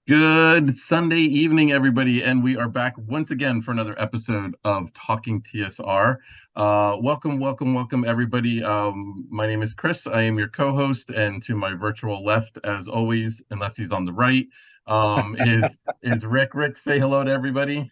Good Sunday evening, everybody, and we are back once again for another episode of Talking TSR. Welcome, everybody. My name is Chris. I am your co-host, and to my virtual left, as always, unless he's on the right, is Rick. Rick, say hello to everybody.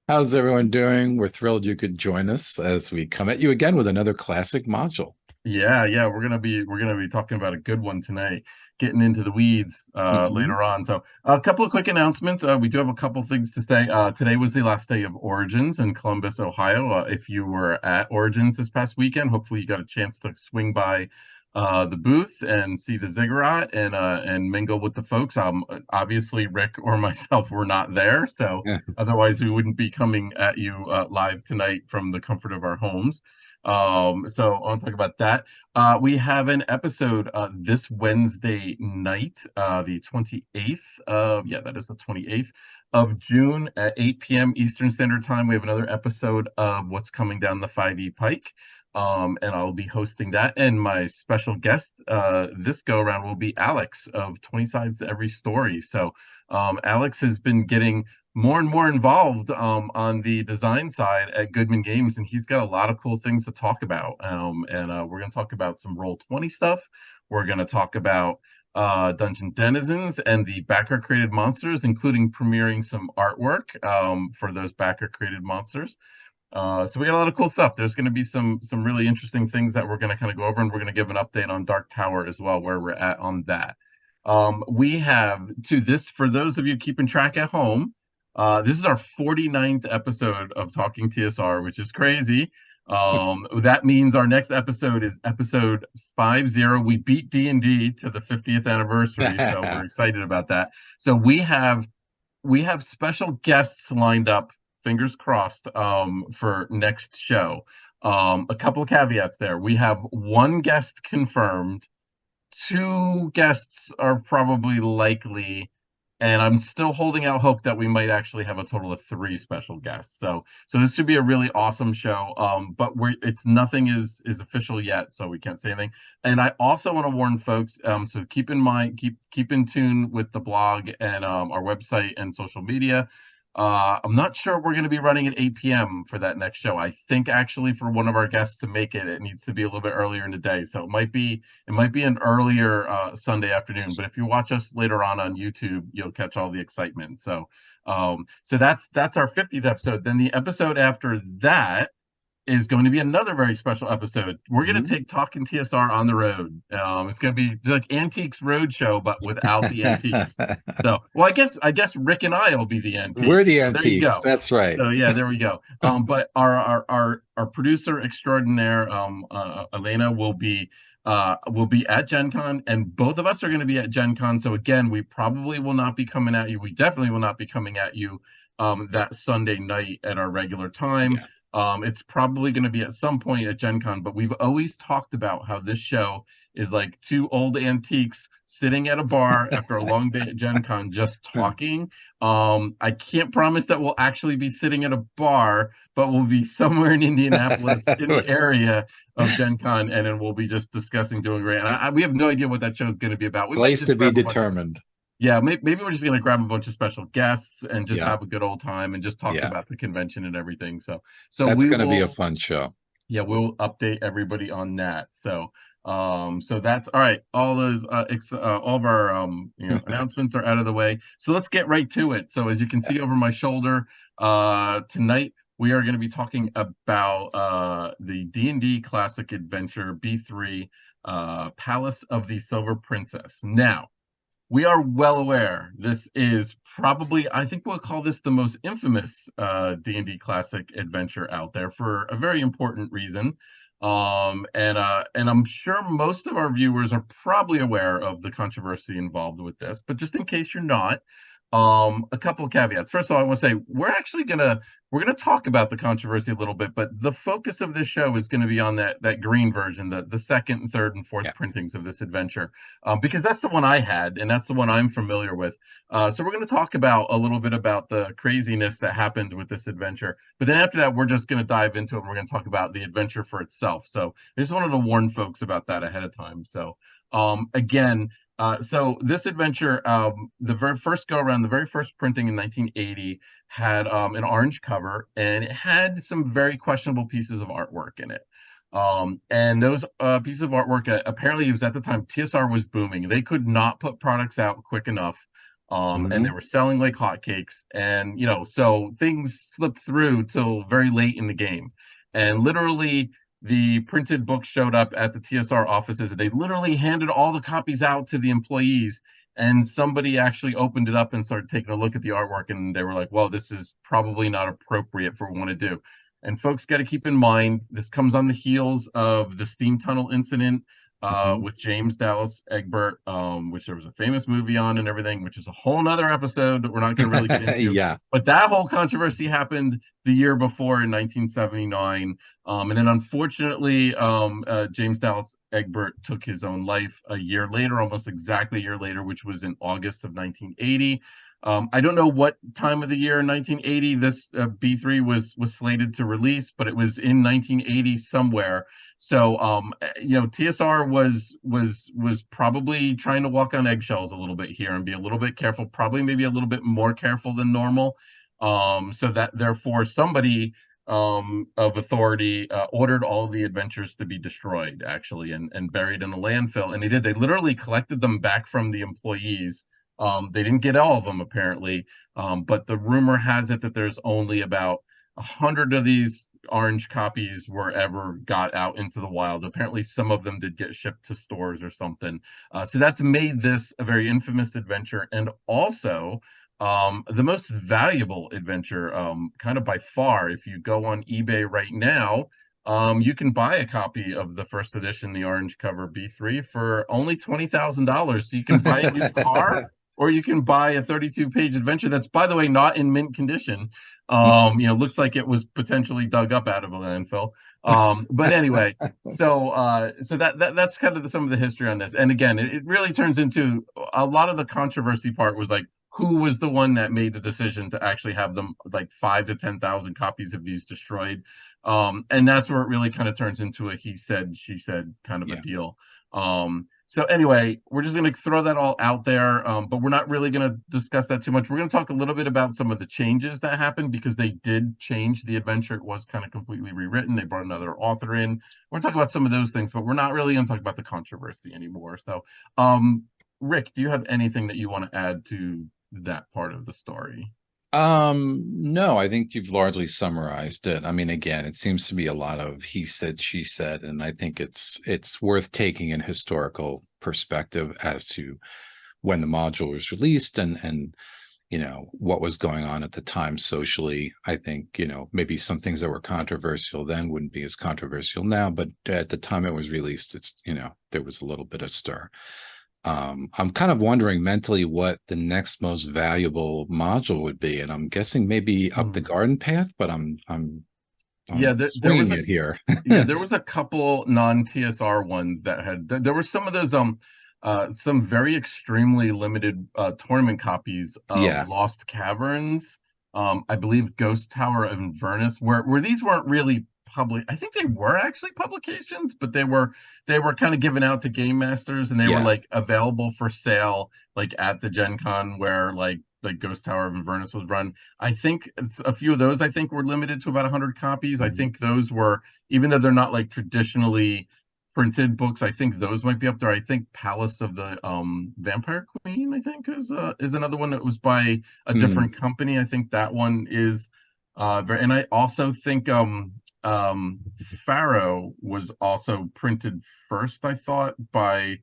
How's everyone doing? We're thrilled you could join us as we come at you again with another classic module. Yeah, we're gonna be talking about a good one tonight, getting into the weeds Hmm. later on. So a couple of quick announcements. We do have a couple things to say. Today was the last day of Origins in Columbus, Ohio. If you were at Origins this past weekend, hopefully you got a chance to swing by the booth and see the ziggurat and mingle with the folks. Obviously Rick or myself were not there, so Yeah. otherwise we wouldn't be coming at you live tonight from the comfort of our homes. So I want to talk about that. We have an episode this Wednesday night, the 28th yeah, that is the 28th of June at 8 p.m. Eastern Standard Time. We have another episode of What's Coming Down the 5e Pike. And I'll be hosting that. And my special guest this go around will be Alex of 20 Sides to Every Story. So Alex has been getting more and more involved on the design side at Goodman Games, and he's got a lot of cool things to talk about. And we're going to talk about some Roll20 stuff. We're going to talk about Dungeon Denizens and the backer created monsters, including premiering some artwork for those backer created monsters. So we got a lot of cool stuff. There's going to be some really interesting things that we're going to kind of go over, and we're going to give an update on Dark Tower as well, where we're at on that. We have to this for those of you keeping track at home. This is our 49th episode of Talking TSR, which is crazy. That means our next episode is episode 50. We beat D&D to the 50th anniversary, so we're excited about that. So we have special guests lined up, fingers crossed, for next show. A couple of caveats there. We have one guest confirmed, two guests are probably likely, and I'm still holding out hope that we might actually have a total of three special guests. So this should be a really awesome show. But it's nothing is official yet, so we can't say anything. And I also want to warn folks, so keep in mind, keep in tune with the blog and our website and social media. I'm not sure we're going to be running at 8 p.m. for that next show. I think actually for one of our guests to make it, it needs to be a little bit earlier in the day. So it might be an earlier Sunday afternoon. But if you watch us later on YouTube, you'll catch all the excitement. So that's our 50th episode. Then the episode after that is going to be another very special episode. We're going to Mhm. take Talking TSR on the road. It's going to be like Antiques Roadshow, but without the antiques. So, well, I guess Rick and I will be the We're antiques. the So there you antiques. go. That's right. So yeah, there we go. But our producer extraordinaire, Elena, will be at Gen Con, and both of us are going to be at Gen Con. So again, we probably will not be coming at you. We definitely will not be coming at you that Sunday night at our regular time. Yeah. It's probably going to be at some point at Gen Con, but we've always talked about how this show is like two old antiques sitting at a bar after a long day at Gen Con just talking. I can't promise that we'll actually be sitting at a bar, but we'll be somewhere in Indianapolis in the area of Gen Con, and then we'll be just discussing doing great. And we have no idea what that show is going to be about. We might Place just to be grab a bunch of, determined. yeah, maybe we're just going to grab a bunch of special guests and just Yeah. have a good old time and just talk Yeah. about the convention and everything. So That's we going to be a will, fun show. yeah, we'll update everybody on that. So that's all right. All those all of our announcements are out of the way. So let's get right to it. So as you can see over my shoulder, tonight we are going to be talking about the D&D Classic Adventure B3, Palace of the Silver Princess. Now, we are well aware this is probably, I think we'll call this the most infamous D&D classic adventure out there for a very important reason. And I'm sure most of our viewers are probably aware of the controversy involved with this, but just in case you're not, a couple of caveats. First of all, I want to say we're gonna talk about the controversy a little bit, but the focus of this show is going to be on that green version, the second and third and fourth Yeah. printings of this adventure, because that's the one I had and that's the one I'm familiar with. So we're going to talk about a little bit about the craziness that happened with this adventure, but then after that, we're just going to dive into it and we're going to talk about the adventure for itself. So I just wanted to warn folks about that ahead of time. So again. So this adventure, the very first go around, the very first printing in 1980 had an orange cover, and it had some very questionable pieces of artwork in it. And those pieces of artwork, apparently, it was at the time TSR was booming. They could not put products out quick enough, and they Hmm. were selling like hotcakes. And so things slipped through till very late in the game, and literally the printed book showed up at the TSR offices. They literally handed all the copies out to the employees, and somebody actually opened it up and started taking a look at the artwork, and they were like, "Well, this is probably not appropriate for what we want to do." And folks got to keep in mind this comes on the heels of the steam tunnel incident Hmm. with James Dallas Egbert, which there was a famous movie on and everything, which is a whole nother episode that we're not going to really get into. Yeah. But that whole controversy happened the year before in 1979. And then unfortunately, James Dallas Egbert took his own life a year later, almost exactly a year later, which was in August of 1980. I don't know what time of the year in 1980 this B3 was slated to release, but it was in 1980 somewhere. So TSR was probably trying to walk on eggshells a little bit here and be a little bit careful, probably maybe a little bit more careful than normal. So that therefore somebody of authority ordered all of the adventures to be destroyed, actually, and buried in a landfill. And they did. They literally collected them back from the employees. They didn't get all of them, apparently, but the rumor has it that there's only about 100 of these orange copies were ever got out into the wild. Apparently, some of them did get shipped to stores or something. So that's made this a very infamous adventure, and also the most valuable adventure, kind of by far. If you go on eBay right now, you can buy a copy of the first edition, the orange cover B3, for only $20,000. So you can buy a new car, or you can buy a 32-page adventure that's, by the way, not in mint condition. Looks like it was potentially dug up out of a landfill. But anyway, so that's kind of some of the history on this. And again, it really turns into a lot of the controversy part was like, who was the one that made the decision to actually have them like 5 to 10,000 copies of these destroyed? And that's where it really kind of turns into a he said, she said kind of a Yeah. deal. So anyway, we're just going to throw that all out there, but we're not really going to discuss that too much. We're going to talk a little bit about some of the changes that happened because they did change the adventure. It was kind of completely rewritten. They brought another author in. We're going to talk about some of those things, but we're not really going to talk about the controversy anymore. So, Rick, do you have anything that you want to add to that part of the story? No, I think you've largely summarized it. I mean, again, it seems to be a lot of he said, she said, and I think it's worth taking an historical perspective as to when the module was released and what was going on at the time socially. I think, maybe some things that were controversial then wouldn't be as controversial now, but at the time it was released, there was a little bit of stir. I'm kind of wondering mentally what the next most valuable module would be, and I'm guessing maybe up the Hmm. garden path, but I'm Yeah, I'm there was swinging a it here. Yeah, there was a couple non-TSR ones that had there were some of those some very extremely limited tournament copies of Yeah. Lost Caverns. I believe Ghost Tower of Inverness, where these weren't really public. I think they were actually publications, but they were kind of given out to game masters, and they were Yeah. like available for sale like at the Gen Con where like Ghost Tower of Inverness was run. I think a few of those I think were limited to about 100 copies. I Mhm. think those were, even though they're not like traditionally printed books, I think those might be up there. I think Palace of the Vampire Queen, I think is another one that was by a Mm. different company. I think that one is very, and I also think Pharaoh was also printed first, I thought, by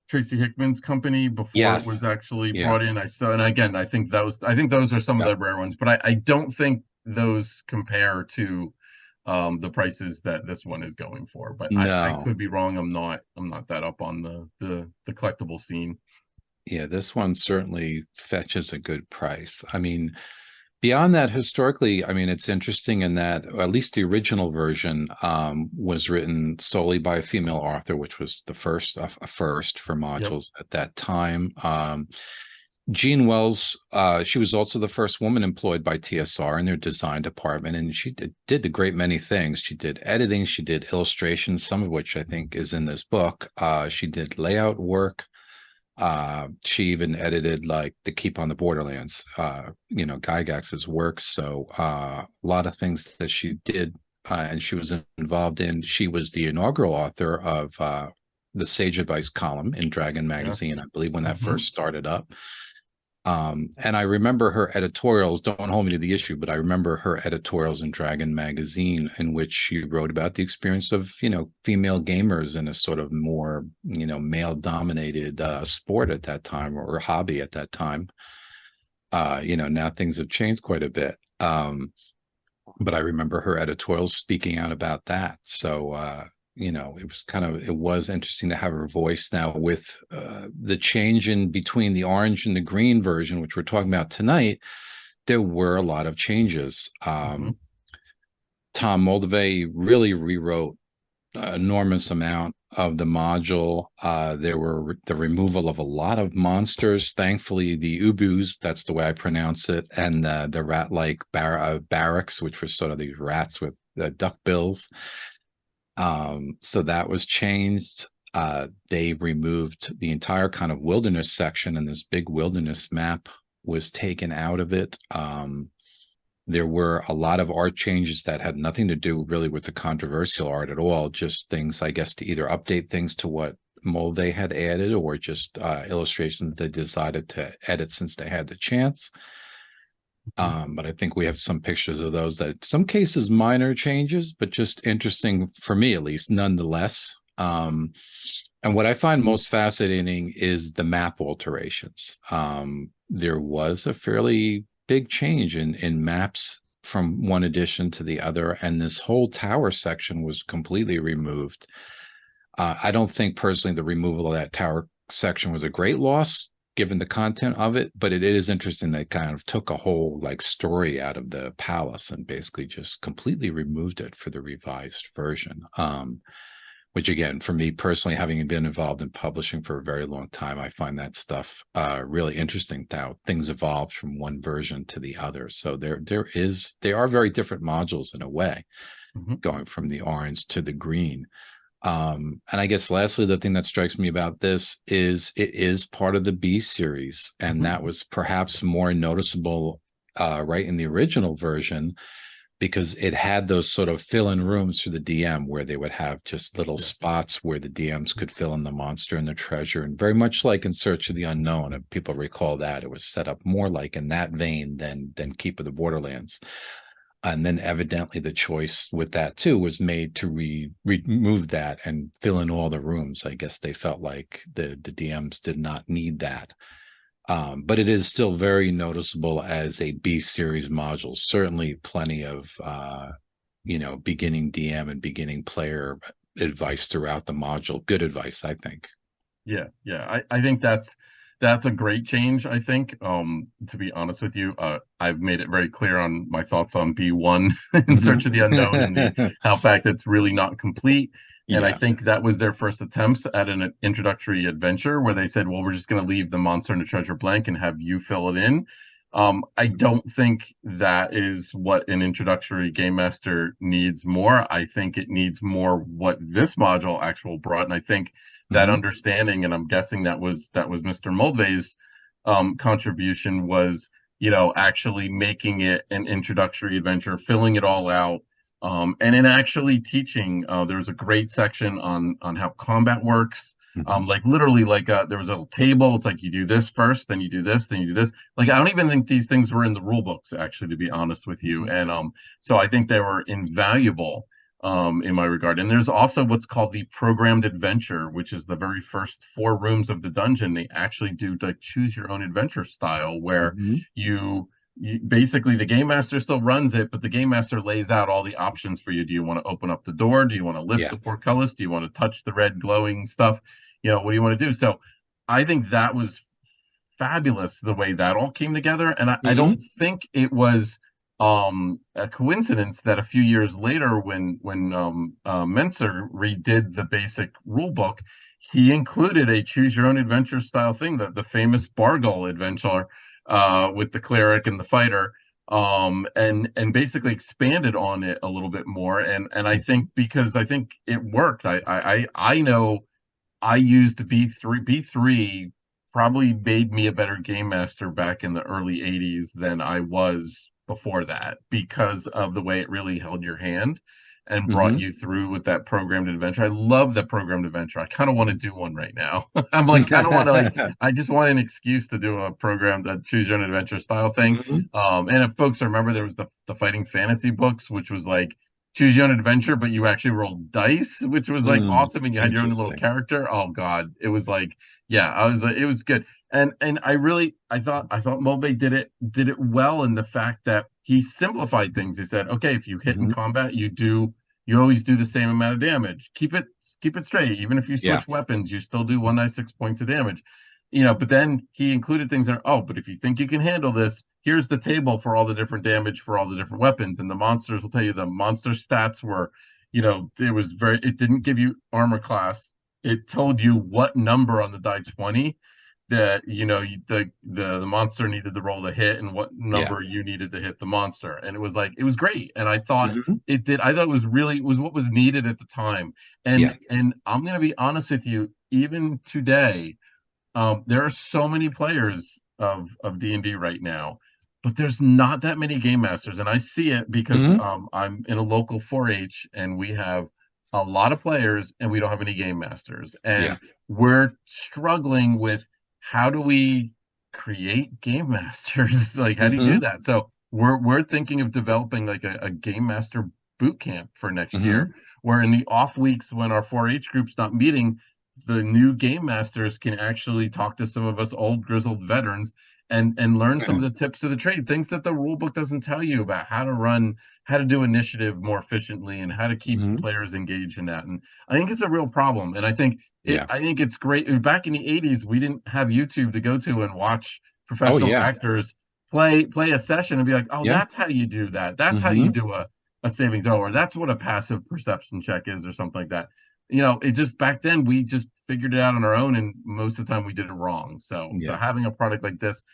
Tracy Hickman's company before it Yes. was actually Yeah. brought in. I saw, and again, I think those are some of Yeah. the rare ones, but I don't think those compare to the prices that this one is going for. But I No. could be wrong. I'm not that up on the collectible scene. Yeah, this one certainly fetches a good price. I mean, beyond that, historically, I mean, it's interesting in that at least the original version was written solely by a female author, which was the first a first for Yep. modules at that time. Jean Wells, she was also the first woman employed by TSR in their design department, and she did a great many things. She did editing, she did illustrations, some of which I think is in this book. She did layout work. She even edited like the Keep on the Borderlands, Gygax's works. So a lot of things that she did and she was involved in. She was the inaugural author of the Sage Advice column in Dragon Magazine, Yes. I believe, when that Hmm. first started up. And I remember her editorials, don't hold me to the issue, but I remember her editorials in Dragon Magazine, in which she wrote about the experience of, female gamers in a sort of more, male dominated sport at that time, or hobby at that time. Now things have changed quite a bit. But I remember her editorials speaking out about that. So, it was interesting to have her voice now with the change in between the orange and the green version, which we're talking about tonight. There were a lot of changes. Hmm. Tom Moldove really rewrote an enormous amount of the module. There were the removal of a lot of monsters. Thankfully, the Ubus, that's the way I pronounce it, and the rat-like barracks, which were sort of these rats with duck bills. So that was changed. They removed the entire kind of wilderness section, and this big wilderness map was taken out of it. There were a lot of art changes that had nothing to do really with the controversial art at all, just things, I guess, to either update things to what Mulvey had added, or just illustrations they decided to edit since they had the chance. Hmm. But I think we have some pictures of those, that some cases minor changes, but just interesting for me at least, nonetheless. And what I find most fascinating is the map alterations. There was a fairly big change in maps from one edition to the other, and this whole tower section was completely removed. I don't think personally the removal of that tower section was a great loss given the content of it, but it is interesting they kind of took a whole like story out of the palace and basically just completely removed it for the revised version. Which again, for me personally, having been involved in publishing for a very long time, I find that stuff really interesting, how things evolved from one version to the other. So they are very different modules in a way, Hmm. going from the orange to the green. And I guess lastly, the thing that strikes me about this is it is part of the B series, and Hmm. that was perhaps more noticeable right in the original version, because it had those sort of fill-in rooms for the DM where they would have just little Yes. spots where the DMs could fill in the monster and the treasure, and very much like in Search of the Unknown. If people recall that, it was set up more like in that vein than Keep of the Borderlands. And then evidently the choice with that too was made to remove that and fill in all the rooms. I guess they felt like the DMs did not need that. But it is still very noticeable as a B series module. Certainly plenty of beginning DM and beginning player advice throughout the module. Good advice, I think. Yeah, yeah. I think that's a great change, I think. To be honest with you, I've made it very clear on my thoughts on B1 in Search of the Unknown, and the how fact it's really not complete. And I Yeah. think that was their first attempts at an introductory adventure where they said, well, we're just going to leave the monster and the treasure blank and have you fill it in. I don't think that is what an introductory game master needs more. I think it needs more what this module actual brought. And I think that Hmm. understanding, and I'm guessing that was Mr. Moldvay's contribution, was actually making it an introductory adventure, filling it all out, and in actually teaching. There's a great section on how combat works. Hmm. Like literally, like there was a table. It's like you do this first, then you do this, then you do this. Like I don't even think these things were in the rule books, actually, to be honest with you. Hmm. And so I think they were invaluable in my regard. And there's also what's called the programmed adventure, which is the very first four rooms of the dungeon. They actually do like choose your own adventure style, where Hmm. you basically the game master still runs it, but the game master lays out all the options for you. Do you want to open up the door? Do you want to lift Yeah. the portcullis? Do you want to touch the red glowing stuff? What do you want to do? So I think that was fabulous the way that all came together. And I don't Hmm. think it was a coincidence that a few years later, when Menser redid the basic rule book, he included a choose your own adventure style thing, that the famous Bargle adventure with the cleric and the fighter, and basically expanded on it a little bit more. And I Hmm. think because I think it worked. I know I used B3 probably made me a better game master back in the early 80s than I was before that because of the way it really held your hand and brought Hmm. you through with that programmed adventure. I love that programmed adventure. I kind of want to do one right now. I'm like, kind of want to like, I just want an excuse to do a programmed choose your own adventure style thing. Hmm. And if folks remember, there was the fighting fantasy books, which was like choose your own adventure, but you actually rolled dice, which was like Mm, awesome, and you had your own little interesting. character. Oh God, it was like, yeah, I was, it was good, and I thought Mobe did it well in the fact that he simplified things. He said, okay, if you hit in Hmm. combat, you always do the same amount of damage. Keep it straight. Even if you Yeah. switch weapons, you still do 196 points of damage. But then he included things that, oh, but if you think you can handle this, here's the table for all the different damage for all the different weapons. And the monsters will tell you the monster stats were, it didn't give you armor class. It told you what number on the die 20 that the monster needed to roll to hit and what Yeah. number you needed to hit the monster. And it was great. And Hmm. I thought it was what was needed at the time. Yeah. And I'm gonna be honest with you, even today, there are so many players of D&D right now, but there's not that many game masters, and I see it because Hmm. I'm in a local 4-H, and we have a lot of players, and we don't have any game masters, Yeah. and we're struggling with how do we create game masters? Like, how do you do Hmm. that? So we're thinking of developing like a game master boot camp for next year, Hmm. where in the off weeks when our 4-H group's not meeting, the new game masters can actually talk to some of us old grizzled veterans and learn some of the tips of the trade, things that the rule book doesn't tell you about how to do initiative more efficiently and how to keep Hmm. players engaged in that. And I think it's a real problem. And Yeah. I think it's great. Back in the 80s, we didn't have YouTube to go to and watch Oh, professional yeah. actors play a session and be like, oh, Yeah. that's how you do that. That's how you Hmm. do a saving throw, or that's what a passive perception check is, or something like that. It just back then we just figured it out on our own, and most of the time we did it wrong. So Yeah. having a product like this,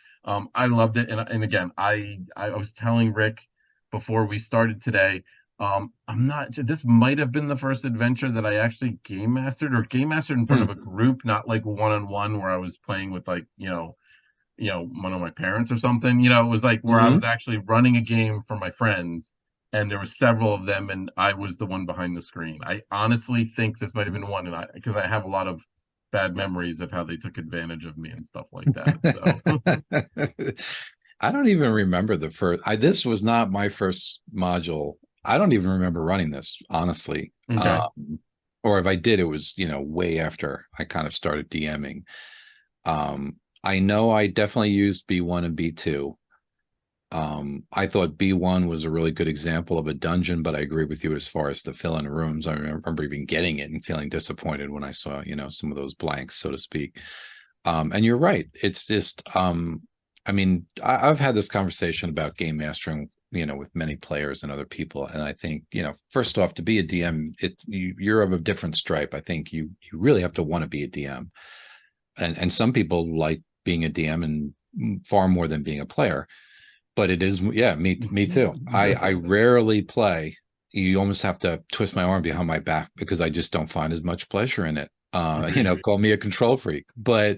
I loved it. And again, I was telling Rick before we started today, I'm not. This might have been the first adventure that I actually game mastered in front of a Hmm. group, not like one on one where I was playing with like one of my parents or something. It was like where I was Hmm. actually running a game for my friends, and there were several of them, and I was the one behind the screen. I honestly think this might have been one, and because I have a lot of bad memories of how they took advantage of me and stuff like that. So I don't even remember the first. This was not my first module. I don't even remember running this, honestly. okay, Or if I did, it was way after I kind of started DMing. I know I definitely used B1 and B2. I thought B1 was a really good example of a dungeon, but I agree with you as far as the fill-in rooms. I remember even getting it and feeling disappointed when I saw, some of those blanks, so to speak. And you're right. It's just, I mean, I've had this conversation about game mastering, with many players and other people. And I think, first off, to be a DM, you're of a different stripe. I think you really have to want to be a DM. And some people like being a DM and far more than being a player. But it is, yeah, me too. I rarely play. You almost have to twist my arm behind my back because I just don't find as much pleasure in it. agreed. Call me a control freak. But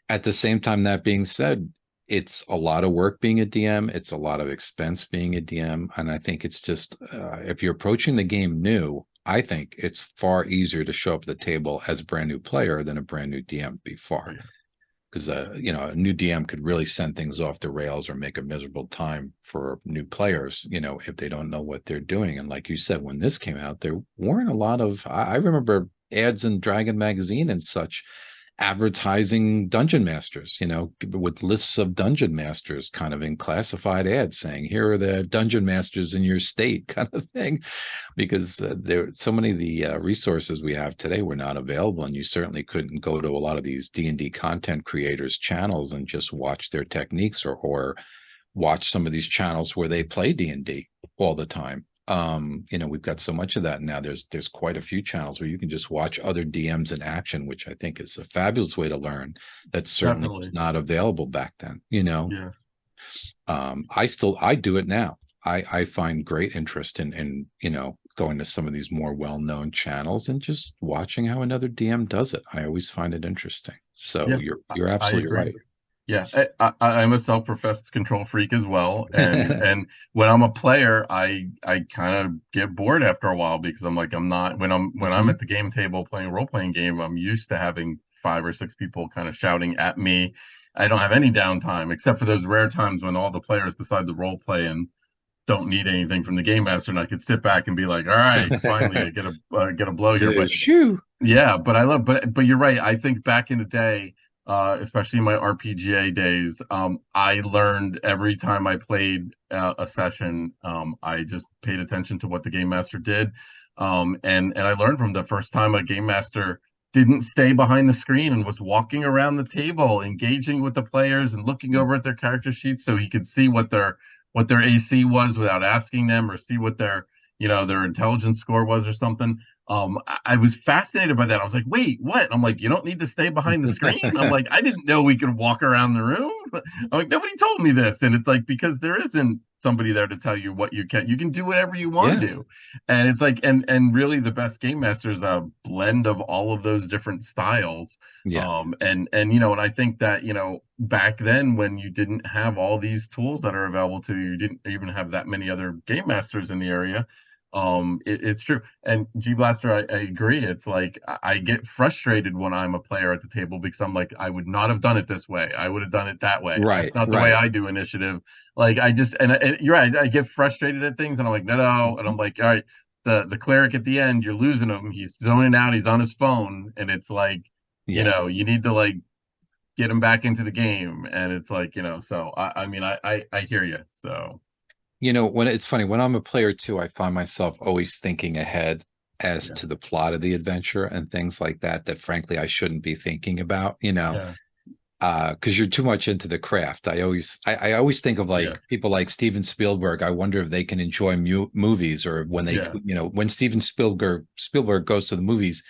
at the same time, that being said, it's a lot of work being a DM. It's a lot of expense being a DM. And I think it's just, if you're approaching the game new, I think it's far easier to show up at the table as a brand new player than a brand new DM Oh, before. yeah, Because a new DM could really send things off the rails or make a miserable time for new players, if they don't know what they're doing. And like you said, when this came out, there weren't a lot of. I remember ads in Dragon magazine and such advertising dungeon masters, with lists of dungeon masters kind of in classified ads saying, here are the dungeon masters in your state kind of thing, because there so many of the resources we have today were not available, and you certainly couldn't go to a lot of these D&D content creators channels and just watch their techniques or watch some of these channels where they play D&D all the time. We've got so much of that now. There's quite a few channels where you can just watch other DMs in action, which I think is a fabulous way to learn. That certainly was definitely. not available back then. Yeah. I do it now. I find great interest in going to some of these more well-known channels and just watching how another DM does it. I always find it interesting. So Yeah, you're I absolutely agree. right. Yeah, I'm a self-professed control freak as well, and when I'm a player, I kind of get bored after a while because I'm like I'm not when I'm at Mhm. the game table playing a role-playing game, I'm used to having five or six people kind of shouting at me. I don't have any downtime except for those rare times when all the players decide to role play and don't need anything from the game master, and I could sit back and be like, all right, finally I get a blow here. But Shoo. yeah, but I love, but you're right. I think back in the day, especially in my RPGA days, I learned every time I played a session, I just paid attention to what the game master did, and I learned from the first time a game master didn't stay behind the screen and was walking around the table, engaging with the players and looking over at their character sheets so he could see what their AC was without asking them, or see what their their intelligence score was or something. I was fascinated by that. I was like, wait, what? And I'm like, you don't need to stay behind the screen. I'm like, I didn't know we could walk around the room. I'm like, nobody told me this. And it's like, because there isn't somebody there to tell you what you can do whatever you want to Yeah. do. And it's like, and really the best game master is a blend of all of those different styles. Yeah. And and I think that, back then when you didn't have all these tools that are available to you, you didn't even have that many other game masters in the area. It's true. And G Blaster, I agree. It's like I get frustrated when I'm a player at the table because I'm like, I would not have done it this way. I would have done it that way. Right. That's not the way Right. I do initiative. Like I just and you're right. I get frustrated at things, and I'm like, no, no. And I'm like, all right, the cleric at the end, you're losing him. He's zoning out. He's on his phone, and it's like, Yeah. you need to like get him back into the game. And it's like, so I mean, I hear you. So When it's funny, when I'm a player too, I find myself always thinking ahead as yeah, to the plot of the adventure and things like that, that frankly I shouldn't be thinking about, yeah, because you're too much into the craft. I always think of yeah, like people like Steven Spielberg. I wonder if they can enjoy movies, or when they, yeah, when Steven Spielberg goes to the movies,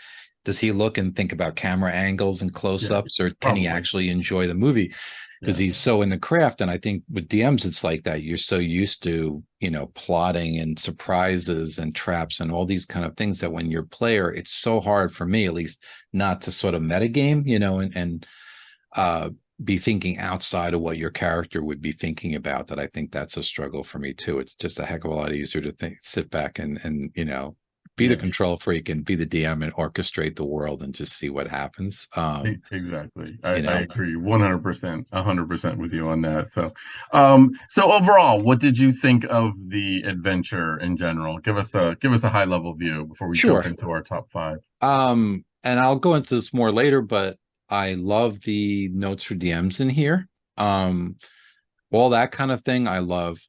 does he look and think about camera angles and yeah, close-ups, or can he probably. actually enjoy the movie? Because Yeah. he's so in the craft. And I think with DMs, it's like that. You're so used to, plotting and surprises and traps and all these kind of things, that when you're a player, it's so hard for me, at least, not to sort of metagame, and uh, be thinking outside of what your character would be thinking about. That I think that's a struggle for me too. It's just a heck of a lot easier to sit back and be the Yeah, control freak and be the DM and orchestrate the world and just see what happens. exactly. You I know, agree 100%, 100% with you on that. So, so overall, what did you think of the adventure in general? Give us a high level view before we jump sure. into our top five. And I'll go into this more later, but I love the notes for DMs in here. Um, all that kind of thing. I love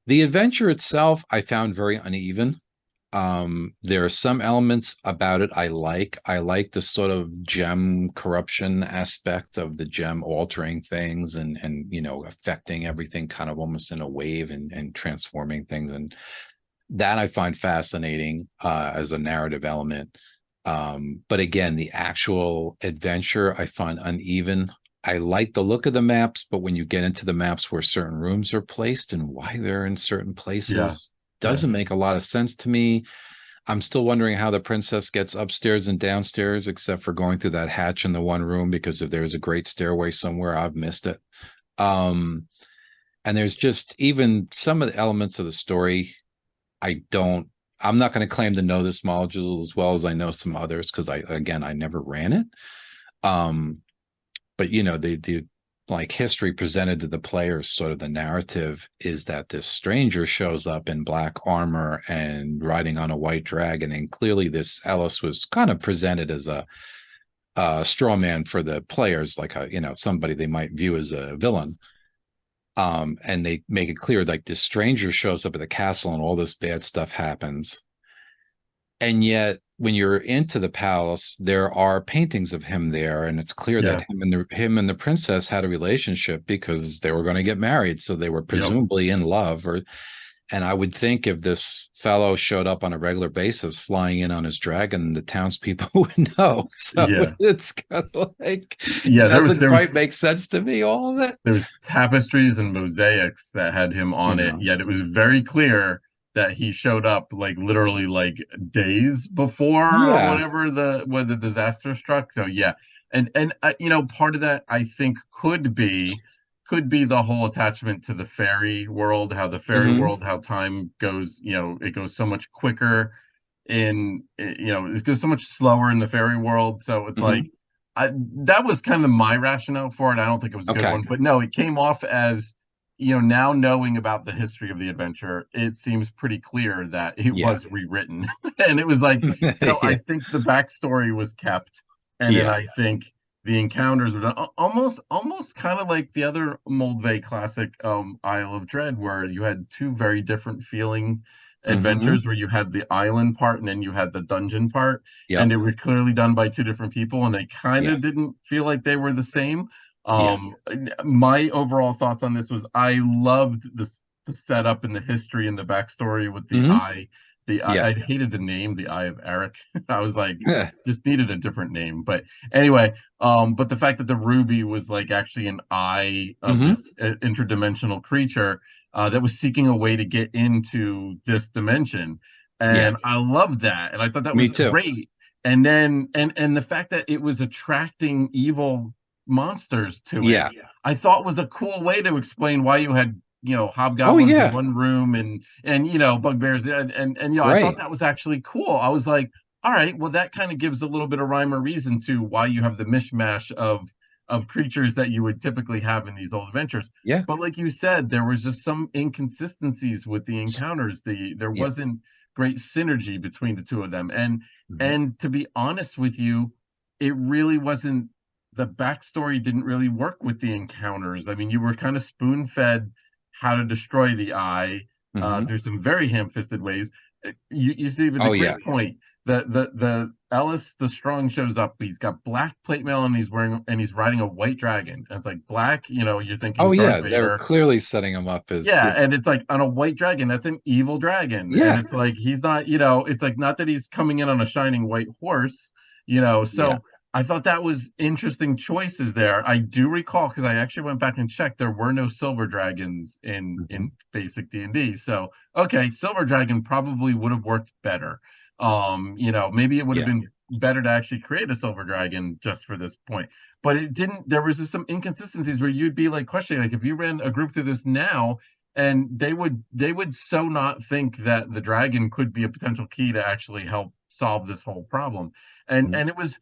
the adventure itself. I found very uneven. There are some elements about it I like. I like the sort of gem corruption aspect of the gem altering things, and affecting everything kind of almost in a wave, and transforming things, and that I find fascinating as a narrative element. But again, the actual adventure I find uneven. I like the look of the maps, but when you get into the maps where certain rooms are placed and why they're in certain Yeah, places, yeah, doesn't make a lot of sense to me. I'm still wondering how the princess gets upstairs and downstairs, except for going through that hatch in the one room, because if there's a great stairway somewhere, I've missed it. Um, and there's just even some of the elements of the story I don't. I'm not going to claim to know this module as well as I know some others, because I never ran it. Um, but the like history presented to the players, sort of the narrative is that this stranger shows up in black armor and riding on a white dragon, and clearly this Ellis was kind of presented as a straw man for the players, like somebody they might view as a villain. And they make it clear like this stranger shows up at the castle and all this bad stuff happens. And yet when you're into the palace, there are paintings of him there, and it's clear that yes, him and the princess had a relationship because they were going to get married, so they were yep, presumably in love. Or And I would think if this fellow showed up on a regular basis flying in on his dragon, the townspeople would know. So yeah, it's kind of like, yeah. doesn't quite make sense to me, all of it. There was tapestries and mosaics that had him You on it, know, yet it was very clear that he showed up like literally like days before or yeah, whatever the when the disaster struck. So yeah, and part of that I think could be the whole attachment to the fairy world, how the fairy Hmm. world, how time goes, it goes so much quicker it goes so much slower in the fairy world. So it's like Hmm. that was kind of my rationale for it. I don't think it was a good Okay. one, but no, it came off as, now knowing about the history of the adventure, it seems pretty clear that it Yeah. was rewritten. And it was like, so I Yeah. think the backstory was kept. And then Yeah. I think the encounters were done almost kind of like the other Moldvay classic, Isle of Dread, where you had two very different feeling Hmm. adventures, where you had the island part and then you had the dungeon part, and Yep. they were clearly done by two different people, and they kind Yeah. of didn't feel like they were the same. Yeah. My overall thoughts on this was I loved the setup and the history and the backstory with the Hmm. eye. I Yeah. hated the name, the Eye of Eric. I was like, just needed a different name. But anyway, but the fact that the ruby was like actually an eye of Hmm. this interdimensional creature that was seeking a way to get into this dimension. Yeah. And I loved that. And I thought that Me was too. great. And then and the fact that it was attracting evil monsters to it, Yeah. I thought was a cool way to explain why you had, Oh hobgoblins in yeah. one room and bugbears and I thought Right. that was actually cool. I was like, all right, well that kind of gives a little bit of rhyme or reason to why you have the mishmash of creatures that you would typically have in these old adventures. Yeah. But like you said, there was just some inconsistencies with the encounters. There Yeah. wasn't great synergy between the two of them. And Hmm. and to be honest with you, it really wasn't the backstory didn't really work with the encounters. I mean, you were kind of spoon-fed how to destroy the eye Hmm. through some very ham-fisted ways. You see, with a Oh yeah. great point. The Ellis the Strong shows up. He's got black plate mail and he's riding a white dragon. And it's like black, you're thinking Oh Darth yeah. They're Vader. clearly setting him up as Yeah, and it's like on a white dragon, that's an evil dragon. And yeah. it's like he's not, it's like not that he's coming in on a shining white horse, Yeah. so I thought that was interesting choices there. I do recall because I actually went back and checked there were no silver dragons Hmm. in basic D&D. So, okay, silver dragon probably would have worked better. Maybe it would have Yeah. been better to actually create a silver dragon just for this point. But it didn't, there was just some inconsistencies where you'd be like questioning, like if you ran a group through this now, and they would so not think that the dragon could be a potential key to actually help solve this whole problem. And it was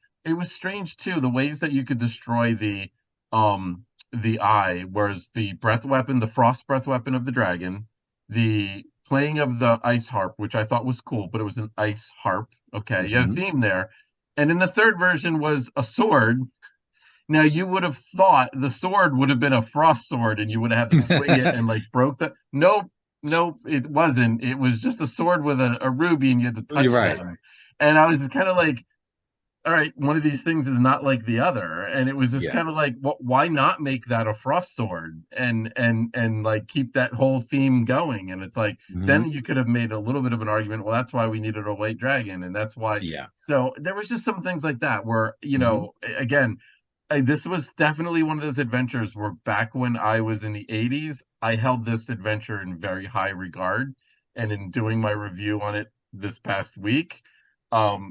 strange too, the ways that you could destroy the eye, whereas the breath weapon, the frost breath weapon of the dragon, the playing of the ice harp, which I thought was cool, but it was an ice harp. Okay, you had a Hmm. theme there. And then the third version was a sword. Now you would have thought the sword would have been a frost sword and you would have had to swing it and like broke the nope, nope, it wasn't. It was just a sword with a ruby and you had to You're touch right. them. And I was just kind of like, all right, one of these things is not like the other. And it was just Yeah. kind of like, why not make that a frost sword and like keep that whole theme going? And it's like, Hmm. then you could have made a little bit of an argument. Well, that's why we needed a white dragon. And that's why. Yeah. So there was just some things like that where, Hmm. again, this was definitely one of those adventures where back when I was in the 80s, I held this adventure in very high regard. And in doing my review on it this past week,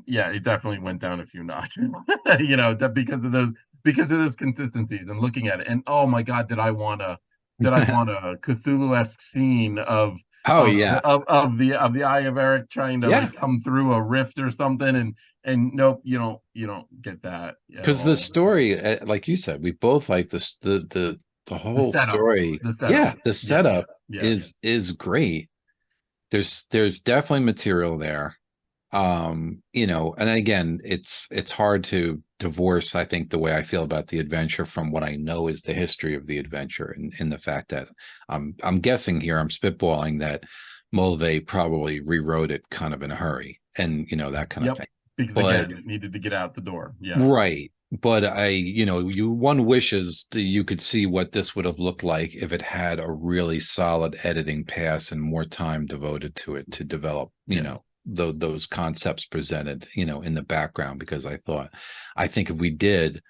yeah, it definitely went down a few notches. That because of those consistencies and looking at it. And oh my God, did I want a Cthulhu-esque scene of Oh of yeah. of the Eye of Eric trying to Yeah. like come through a rift or something, and nope, you don't get that at Because the all. story, like you said, we both like this the The whole setup, story. the setup, Yeah, the yeah, setup yeah, is great. There's definitely material there. And again, it's hard to divorce, I think, the way I feel about the adventure from what I know is the history of the adventure, and the fact that I'm guessing here, I'm spitballing that Mulvey probably rewrote it kind of in a hurry, and that kind of yep. thing. Because But again, it needed to get out the door. Yes. right. But one wishes that you could see what this would have looked like if it had a really solid editing pass and more time devoted to it to develop, Yeah. those concepts presented, in the background. Because I think if we did,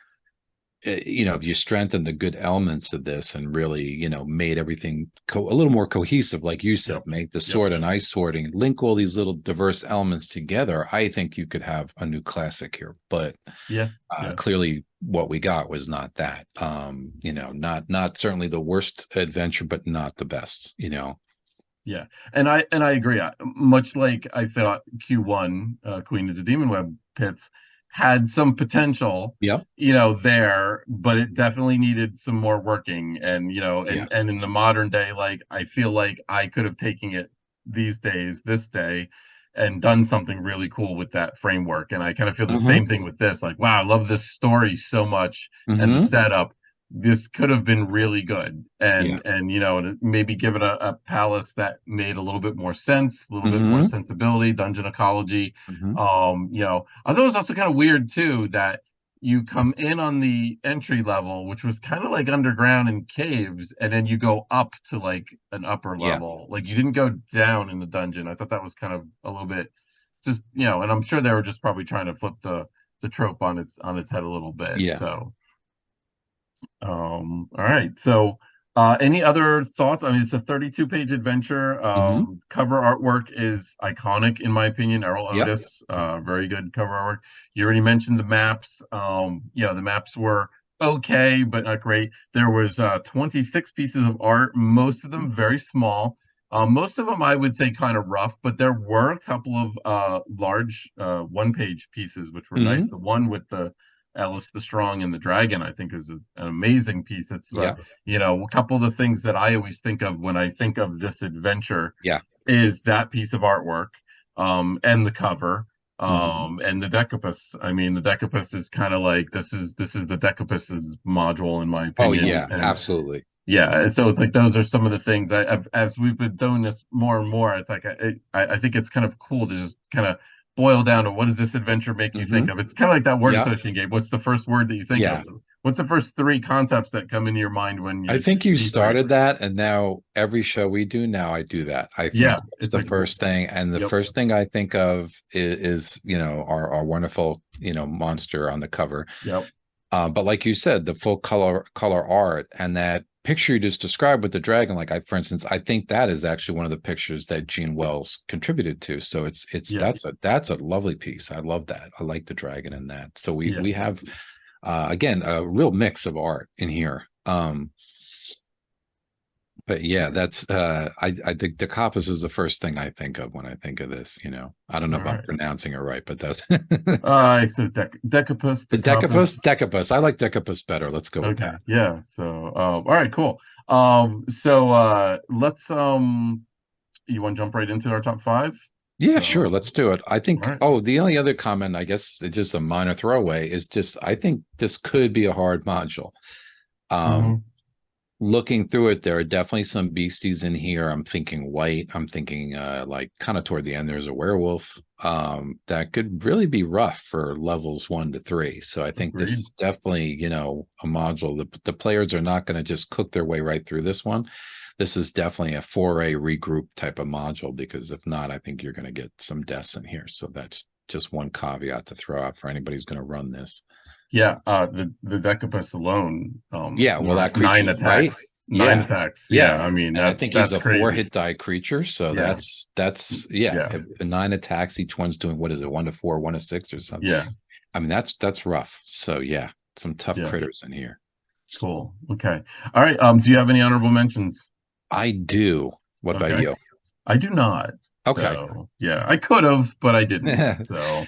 if you strengthen the good elements of this and really, made everything a little more cohesive, like you said, Yep. make the Yep. sword and ice sorting, link all these little diverse elements together, I think you could have a new classic here. But Yeah. Yeah. clearly what we got was not that. Not certainly the worst adventure, but not the best. Yeah, and I agree. Much like I thought Q1, Queen of the Demon Web Pits, had some potential, Yep. there, but it definitely needed some more working. And Yeah. and in the modern day, like I feel like I could have taken it these days, this day, and done something really cool with that framework. And I kind of feel the Mm-hmm. same thing with this. Like, wow, I love this story so much, and the Mm-hmm. setup, this could have been really good, Yeah. and maybe given a palace that made a little bit more sense, a little bit more Mm-hmm. sensibility, dungeon ecology. Mm-hmm. I thought it was also kind of weird too that you come in on the entry level, which was kind of like underground in caves, and then you go up to like an upper Yeah. level. Like you didn't go down in the dungeon. I thought that was kind of a little bit just, and I'm sure they were just probably trying to flip the trope on its head a little bit. Yeah. So all right. So, any other thoughts? I mean, it's a 32-page adventure. Mm-hmm. Cover artwork is iconic, in my opinion. Errol Yep. Otis, very good cover artwork. You already mentioned the maps. The maps were okay, but not great. There was 26 pieces of art, most of them very small. Most of them I would say kind of rough, but there were a couple of large one-page pieces which were nice. Mm-hmm. The one with the Alice the Strong and the Dragon, I think, is an amazing piece. It's Yeah. a couple of the things that I always think of when I think of this adventure Yeah. is that piece of artwork, and the cover, Mm-hmm. and the Decapus. I mean, the Decapus is kind of like this is the Decapus's module in my Oh opinion, yeah, and absolutely. yeah, so it's like those are some of the things as we've been doing this more and more. It's like I think it's kind of cool to just kind of boil down to what does this adventure make you think Mm-hmm. of? It's kind of like that word Yeah. association game. What's the first word that you think of? Yeah. So what's the first three concepts that come into your mind when I you think you see three? started that, and now every show we do now, I do that. I think Yeah, it's it's the like first thing, and the yep, first thing I think of is our wonderful monster on the cover. yep, But like you said, the full color art and that picture you just described with the dragon, like for instance, I think that is actually one of the pictures that Gene Wells contributed to. So it's yeah, that's a lovely piece. I love that. I like the dragon in that. So we yeah. we have again a real mix of art in here. But yeah, that's I think the Decapus is the first thing I think of when I think of this. I don't know All if I'm right. pronouncing it right, but that's So Decapus, the Decapus. Decapus. Decapus. I like Decapus better. Let's go with Okay, that. yeah. So, all right, cool. So let's you want to jump right into our top five? Yeah, sure. So, Let's do it. I all think, right. oh, the only other comment, I guess it's just a minor throwaway, is just I think this could be a hard module. Um, Hmm. Looking through it, there are definitely some beasties in here. I'm thinking white. I'm thinking like kind of toward the end, there's a werewolf that could really be rough for levels 1 to 3. So I think this Agreed. is definitely, a module. The players are not going to just cook their way right through this one. This is definitely a 4A regroup type of module, because if not, I think you're going to get some deaths in here. So that's just one caveat to throw out for anybody who's going to run this. Yeah, the Decapus alone, Yeah, well, that nine creature, right? attacks. Nine Yeah, attacks. Yeah, yeah, I mean and I that's think he's that's a four crazy. hit die creature, so Yeah, that's yeah, yeah, nine attacks. Each one's doing, what is it, 1 to 4, 1 to 6, or something. yeah, I mean, that's rough. So yeah, some tough yeah. critters in here. Cool. Okay. All right. Do you have any honorable mentions? I do. What about Okay. you? I do not. Okay. So yeah, I could have, but I didn't. So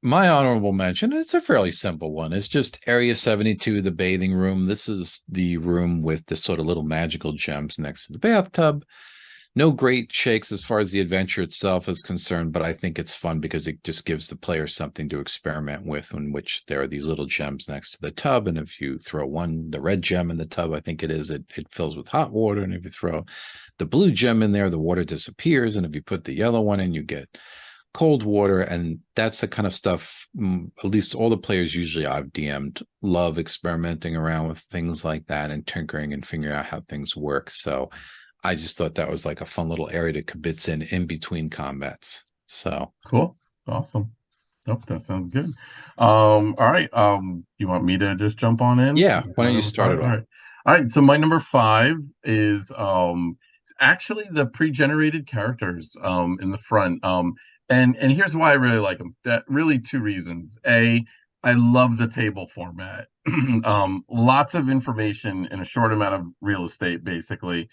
My honorable mention, it's a fairly simple one. It's just Area 72, the bathing room. This is the room with the sort of little magical gems next to the bathtub. No great shakes as far as the adventure itself is concerned, but I think it's fun because it just gives the player something to experiment with, in which there are these little gems next to the tub. And if you throw the red gem in the tub, I think it fills with hot water. And if you throw the blue gem in there, the water disappears. And if you put the yellow one in, you get cold water. And that's the kind of stuff, at least all the players usually I've DM'd love experimenting around with things like that and tinkering and figuring out how things work. So I just thought that was like a fun little area to kibitz in between combats. So cool. Awesome. Nope, that sounds good. All right. You want me to just jump on in Yeah, with why my don't you number start five? it All off? right. All right. So my number five is it's actually the pre-generated characters in the front. And here's why I really like them. That really two reasons. A, I love the table format. Lots of information in a short amount of real estate, basically.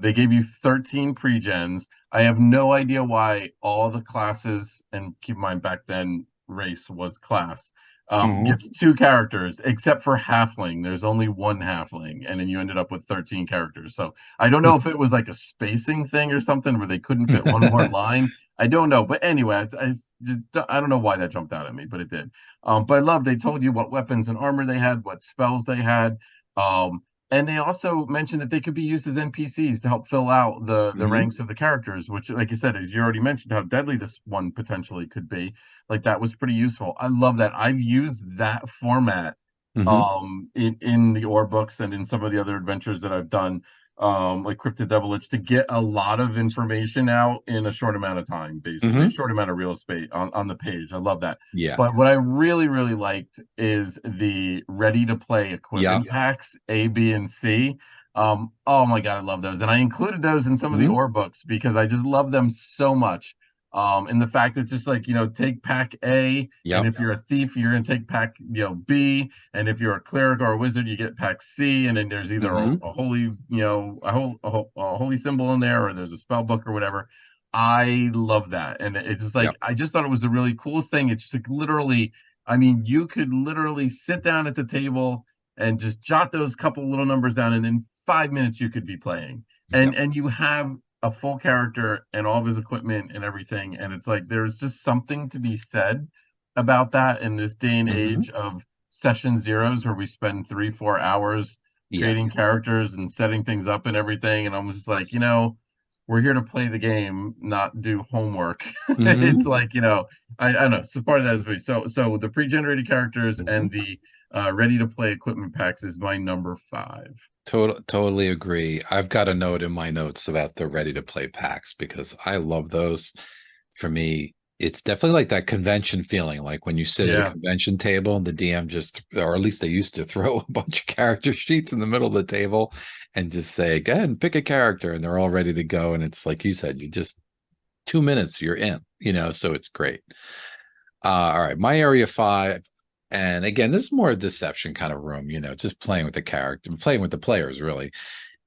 They gave you 13 pre-gens. I have no idea why all the classes, and keep in mind back then race was class, Hmm. gets two characters, except for halfling. There's only one halfling, and then you ended up with 13 characters. So I don't know if it was like a spacing thing or something where they couldn't fit one more line. I don't know, but anyway, I don't know why that jumped out at me, but it did. But I love they told you what weapons and armor they had, what spells they had. Um, and they also mentioned that they could be used as NPCs to help fill out the Hmm. ranks of the characters, which, like you said, as you already mentioned, how deadly this one potentially could be. Like that was pretty useful. I love that. I've used that format Hmm. in the ore books and in some of the other adventures that I've done, like Cryptid Devilich, to get a lot of information out in a short amount of time, basically a Hmm. short amount of real estate on the page. I love that. Yeah. But what I really, really liked is the ready to play equipment packs, A, B, and C. Oh my God, I love those. And I included those in some of the Hmm. ore books because I just love them so much. And the fact that just like, take pack A, and Yep. if you're a thief, you're gonna take pack, B, and if you're a cleric or a wizard, you get pack C, and then there's either Hmm. a holy, a holy symbol in there, or there's a spell book or whatever. I love that, and it's just like Yep. I just thought it was the really coolest thing. It's just like literally, I mean, you could literally sit down at the table and just jot those couple little numbers down, and in 5 minutes you could be playing, and Yep. you have a full character and all of his equipment and everything, and it's like there's just something to be said about that in this day and Hmm. age of session zeros where we spend 3 4 hours Yeah. creating characters and setting things up and everything, and I'm just like, we're here to play the game, not do homework. It's Hmm. like, I don't know. So part of that is me. So the pre-generated characters and Hmm. the ready to play equipment packs is my number five. Totally agree. I've got a note in my notes about the ready to play packs because I love those. For me, it's definitely like that convention feeling, like when you sit at a Yeah. convention table and the DM just, or at least they used to throw a bunch of character sheets in the middle of the table and just say, go ahead and pick a character, and they're all ready to go. And it's like you said, you just 2 minutes, you're in, so it's great. All right, my area five. And again, this is more a deception kind of room, just playing with the character, playing with the players, really.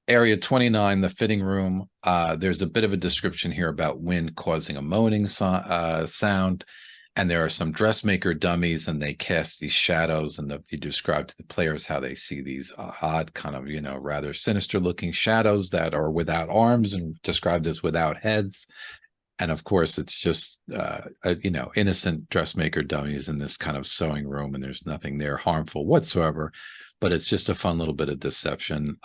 Area 29, the fitting room. There's a bit of a description here about wind causing a moaning sound. And there are some dressmaker dummies, and they cast these shadows. And you describe to the players how they see these odd, kind of, rather sinister looking shadows that are without arms and described as without heads. And of course, it's just innocent dressmaker dummies in this kind of sewing room, and there's nothing there harmful whatsoever. But it's just a fun little bit of deception.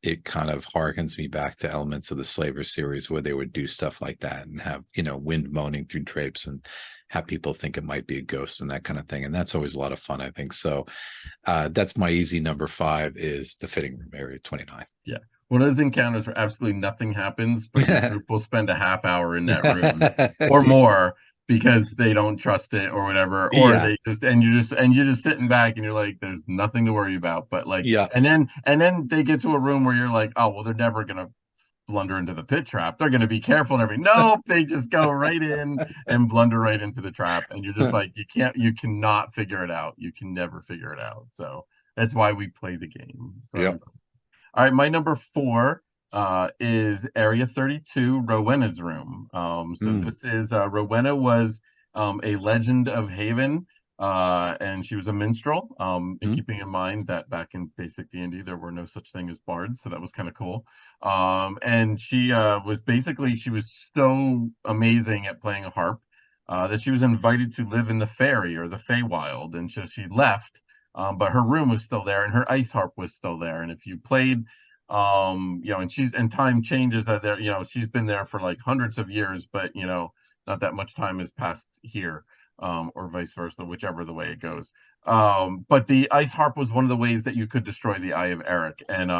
It kind of harkens me back to elements of the Slaver series where they would do stuff like that and have wind moaning through drapes and have people think it might be a ghost and that kind of thing. And that's always a lot of fun, I think. So that's my easy number five is the fitting room, area 29. Yeah. One of those encounters where absolutely nothing happens, but your Yeah. group will spend a half hour in that room or more because they don't trust it or whatever, or Yeah. they just and you're just sitting back and you're like, there's nothing to worry about. But like, Yeah. and then they get to a room where you're like, oh well, they're never gonna blunder into the pit trap. They're gonna be careful and everything. Nope, they just go right in and blunder right into the trap, and you're just like, you cannot figure it out. You can never figure it out. So that's why we play the game. So Yep. all right, my number four is Area 32, Rowena's room. So Mm. this is Rowena was a legend of Haven, and she was a minstrel. And Mm. keeping in mind that back in basic D&D there were no such thing as bards, so that was kind of cool. And she she was so amazing at playing a harp that she was invited to live in the fairy or the Feywild, and so she left, but her room was still there and her ice harp was still there. And if you played, and time changes that there, she's been there for like hundreds of years, but not that much time has passed here, or vice versa, whichever the way it goes. But the ice harp was one of the ways that you could destroy the Eye of Eric, and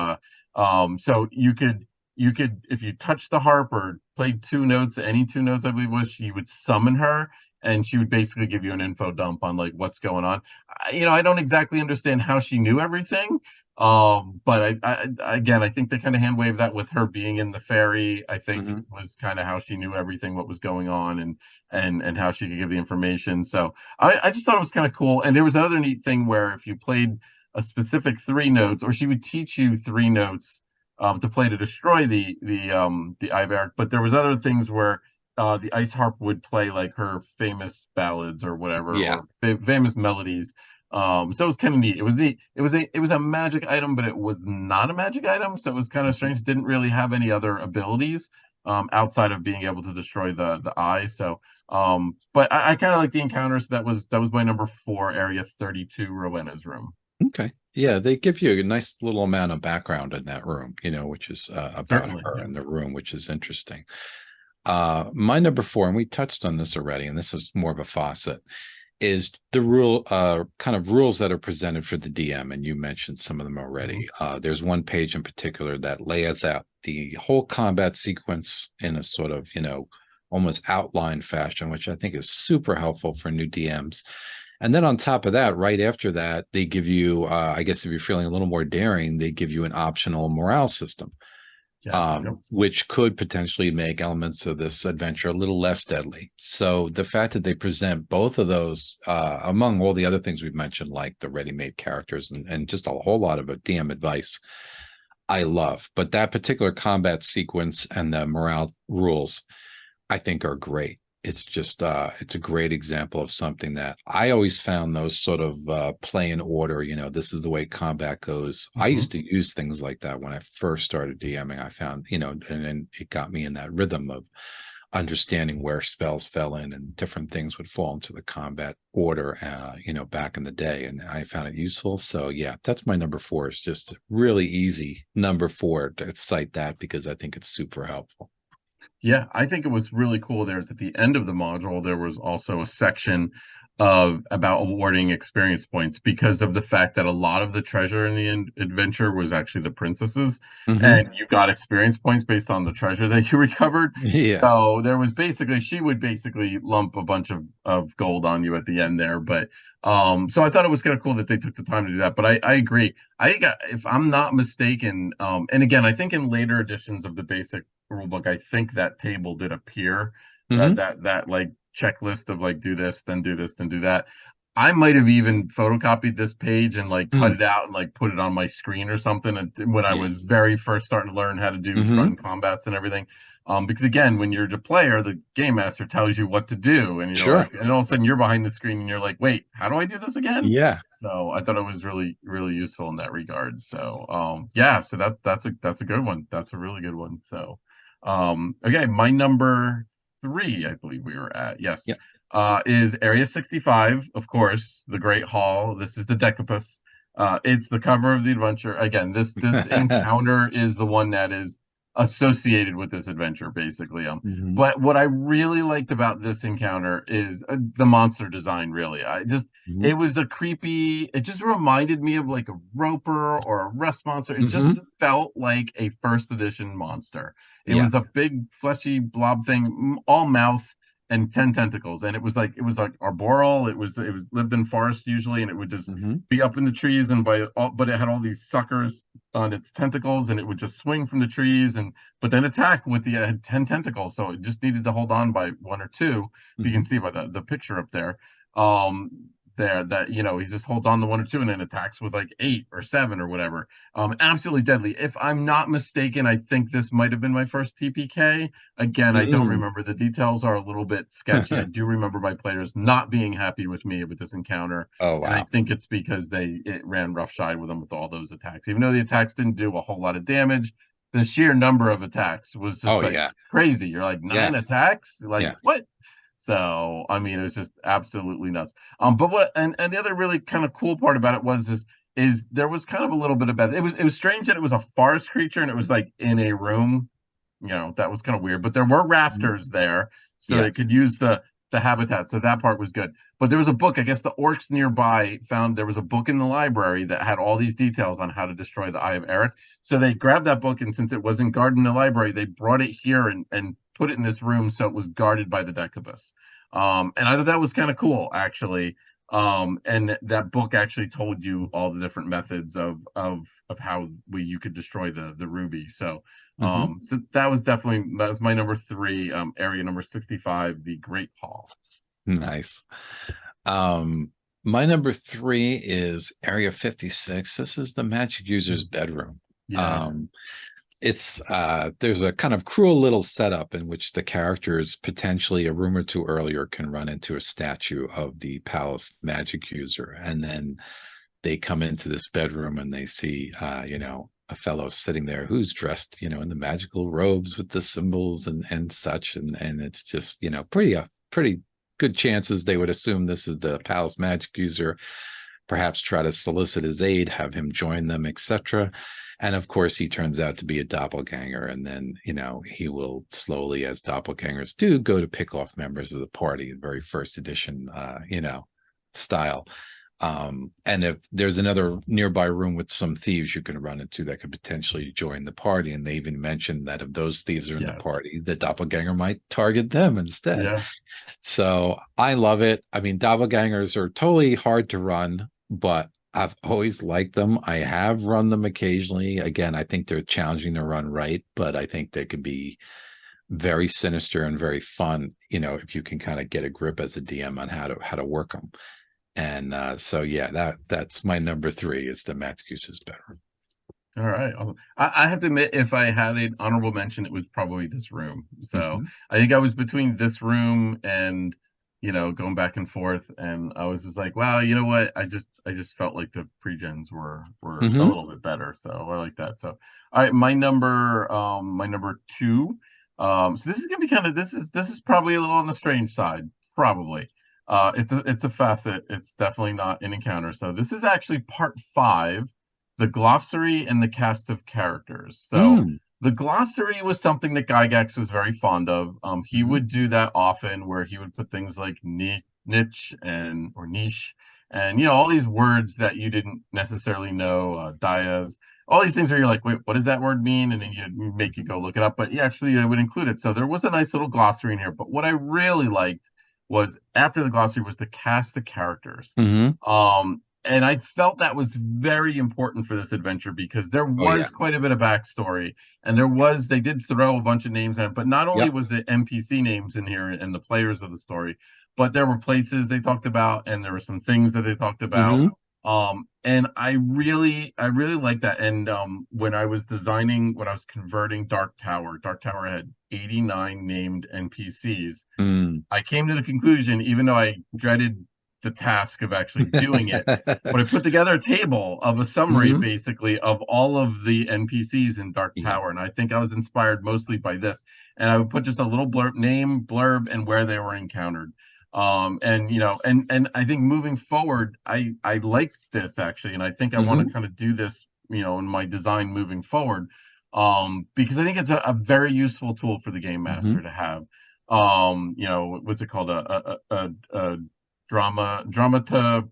so you could if you touched the harp or played two notes, any two notes, I believe was, you would summon her, and she would basically give you an info dump on like what's going on. I don't exactly understand how she knew everything. But again, I think they kind of hand waved that with her being in the ferry. I think Hmm. was kind of how she knew everything, what was going on, and how she could give the information. So I just thought it was kind of cool. And there was another neat thing where if you played a specific three notes, or she would teach you three notes to play to destroy the Iveric. But there was other things where the ice harp would play like her famous ballads or whatever, Yeah. or famous melodies. So it was kind of neat. It was neat. It was a magic item, but it was not a magic item, so it was kind of Mhm. strange. It didn't really have any other abilities outside of being able to destroy the eye. So but I kind of like the encounter. So that was my number four, Area 32, Rowena's room. Okay. Yeah, they give you a nice little amount of background in that room, which is about Certainly, her yeah. in the room, which is interesting. My number four, and we touched on this already, and this is more of a faucet, is the rule, kind of rules that are presented for the DM, and you mentioned some of them Mhm. already. There's one page in particular that lays out the whole combat sequence in a sort of, almost outline fashion, which I think is super helpful for new DMs. And then on top of that, right after that, they give you, I guess if you're feeling a little more daring, they give you an optional morale system, Yes. Yep. which could potentially make elements of this adventure a little less deadly. So the fact that they present both of those, among all the other things we've mentioned, like the ready-made characters and just a whole lot of DM advice, I love. But that particular combat sequence and the morale rules, I think are great. It's just it's a great example of something that I always found those sort of play in order, this is the way combat goes. I Hmm. used to use things like that when I first started DMing. I found, and then it got me in that rhythm of understanding where spells fell in and different things would fall into the combat order, back in the day. And I found it useful. So yeah, that's my number four. Is just really easy number four to cite that because I think it's super helpful. Yeah, I think it was really cool there is at the end of the module, there was also a section about awarding experience points because of the fact that a lot of the treasure in the adventure was actually the princesses, Hmm. and you got experience points based on the treasure that you recovered. Yeah. So there was basically, she would basically lump a bunch of gold on you at the end there. But so I thought it was kind of cool that they took the time to do that. But I agree. I think if I'm not mistaken, and again, I think in later editions of the basic rule book, I think that table did appear, Hmm. that like checklist of like do this, then do this, then do that. I might have even photocopied this page and like cut Mm. it out and like put it on my screen or something when I Yeah. was very first starting to learn how to do run Hmm. combats and everything. Because again, when you're the player, the game master tells you what to do, and you're Sure. like, and all of a sudden you're behind the screen and you're like, wait, how do I do this again? Yeah. So I thought it was really, really useful in that regard. So yeah, so that's a good one. That's a really good one. So okay, my number three, I believe we were at. Yes. Yeah. Is Area 65, of course, the Great Hall. This is the Decapus. It's the cover of the adventure. Again, this encounter is the one that is associated with this adventure, basically. Hmm. But what I really liked about this encounter is the monster design, really. Hmm. It was a creepy, it just reminded me of like a Roper or a Rust monster. It just Hmm. felt like a first edition monster. It Yeah. was a big fleshy blob thing, all mouth and 10 tentacles, and it was like arboreal. It was lived in forests usually, and it would just Hmm. be up in the trees, and but it had all these suckers on its tentacles, and it would just swing from the trees, and but then attack with the had 10 tentacles, so it just needed to hold on by one or two. If you can Hmm. see by the picture up there, um there that he just holds on to one or two and then attacks with like eight or seven or whatever. Absolutely deadly. If I'm not mistaken, I think this might have been my first TPK. Again, I don't Mm. remember. The details are a little bit sketchy. I do remember my players not being happy with me with this encounter, Oh and I wow. think it's because it ran roughshod with them with all those attacks. Even though the attacks didn't do a whole lot of damage, the sheer number of attacks was Oh just like yeah. crazy. You're like Yeah. nine attacks, like Yeah. what? So I mean, it was just absolutely nuts. But what and the other really kind of cool part about it is there was kind of a little bit about it was strange that it was a forest creature and it was like in a room. That was kind of weird. But there were Mhm. rafters there, so Yeah. it could use the habitat. So that part was good. But there was a book. I guess the orcs nearby found there was a book in the library that had all these details on how to destroy the Eye of Eric. So they grabbed that book, and since it wasn't guarded in the library, they brought it here and put it in this room so it was guarded by the Decubus. And I thought that was kind of cool, actually. And that book actually told you all the different methods of how you could destroy the ruby. So Hmm. so that was my number three, area number 65, the Great Hall. Nice. Um, my number three is Area 56. This is the magic user's bedroom. Yeah. Um, it's there's a kind of cruel little setup in which the characters potentially a room or two earlier can run into a statue of the palace magic user, and then they come into this bedroom and they see a fellow sitting there who's dressed in the magical robes with the symbols and such, and it's just pretty good chances they would assume this is the palace magic user, perhaps try to solicit his aid, have him join them, etc. And of course, he turns out to be a doppelganger. And then, he will slowly, as doppelgangers do, go to pick off members of the party, very first edition, style. And if there's another nearby room with some thieves you can run into that could potentially join the party, and they even mentioned that if those thieves are in the Yes. party, the doppelganger might target them instead. Yeah. So I love it. I mean, doppelgangers are totally hard to run, but I've always liked them. I have run them occasionally. Again, I think they're challenging to run right, but I think they could be very sinister and very fun, if you can kind of get a grip as a DM on how to work them. And so yeah, that's my number three is the Magic User's bedroom. All right, awesome. I have to admit, if I had an honorable mention, it was probably this room. So Hmm. I think I was between this room and, going back and forth, and I was just like, wow, you know what? I just felt like the pre-gens were a Hmm. little bit better. So I like that. So all right, my number two. So this is gonna be kind of this is probably a little on the strange side, probably. It's a facet. It's definitely not an encounter. So this is actually part five, the glossary and the cast of characters. So Mm. the glossary was something that Gygax was very fond of. He Hmm. would do that often, where he would put things like niche and or niche, and all these words that you didn't necessarily know, dias, all these things where you're like, wait, what does that word mean? And then you make you go look it up. But yeah, actually, I would include it. So there was a nice little glossary in here. But what I really liked was after the glossary was the cast of characters. Hmm. And I felt that was very important for this adventure because there Oh yeah. was quite a bit of backstory, and they did throw a bunch of names in, but not only Yep. was it NPC names in here and the players of the story, but there were places they talked about, and there were some things that they talked about. Hmm. And I really like that. And when I was converting Dark Tower had 89 named NPCs. Mm. I came to the conclusion, even though I dreaded the task of actually doing it, but I put together a table of a summary, Hmm. basically, of all of the NPCs in Dark Yeah. Tower. And I think I was inspired mostly by this. And I would put just a little blurb, and where they were encountered. And I think moving forward, I like this actually, and I think I want to Hmm. kind of do this, in my design moving forward, because I think it's a very useful tool for the game Hmm. master to have. What's it called? A dramata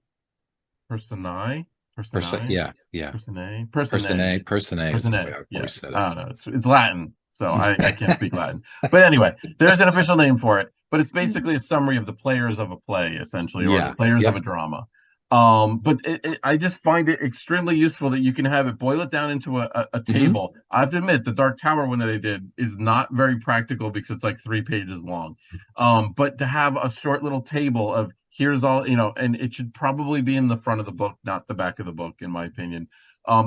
personae, personae, Yeah. Yeah. personae, personae, Personae is the way personae. I've Yeah, always said I don't know. It's Latin, so I can't speak it. Latin. But anyway, there's an official name for it. But it's basically a summary of the players of a play, essentially, or the Yeah. players of Yep. a drama. But I just find it extremely useful that you can have it boil it down into a Hmm. table. I have to admit, the Dark Tower one that I did is not very practical because it's like 3 pages long. But to have a short little table of here's all, and it should probably be in the front of the book, not the back of the book, in my opinion.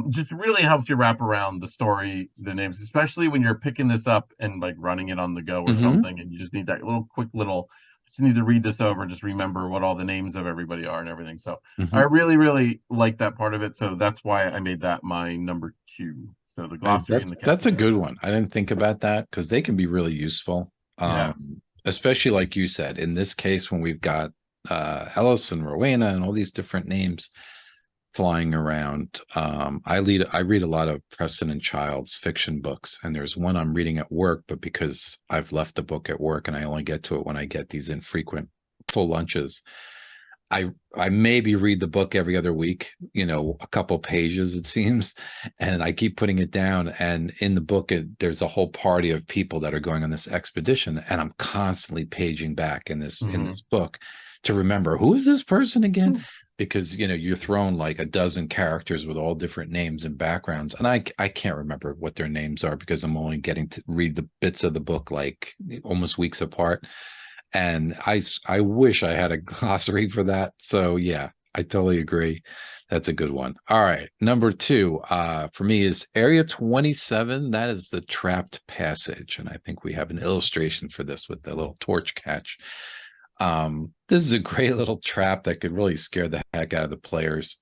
Just really helps you wrap around the story, the names, especially when you're picking this up and like running it on the go or Hmm. something, and you just need that little quick little. Just need to read this over and just remember what all the names of everybody are and everything. So I Hmm. really, really like that part of it. So that's why I made that my number two. So the glossary and the cast That's of a good characters. one. I didn't think about that because they can be really useful. Yeah. Especially like you said, in this case when we've got Ellis and Rowena and all these different names flying around. I read a lot of Preston and Childs fiction books, and there's one I'm reading at work, but because I've left the book at work and I only get to it when I get these infrequent full lunches, I maybe read the book every other week, a couple pages it seems, and I keep putting it down. And in the book, there's a whole party of people that are going on this expedition, and I'm constantly paging back in Hmm. this book to remember who is this person again, because you're thrown like a dozen characters with all different names and backgrounds, and I can't remember what their names are because I'm only getting to read the bits of the book like almost weeks apart. And I wish I had a glossary for that. So yeah, I totally agree. That's a good one. All right. Number two, for me is Area 27. That is the trapped passage. And I think we have an illustration for this with the little torch catch. This is a great little trap that could really scare the heck out of the players.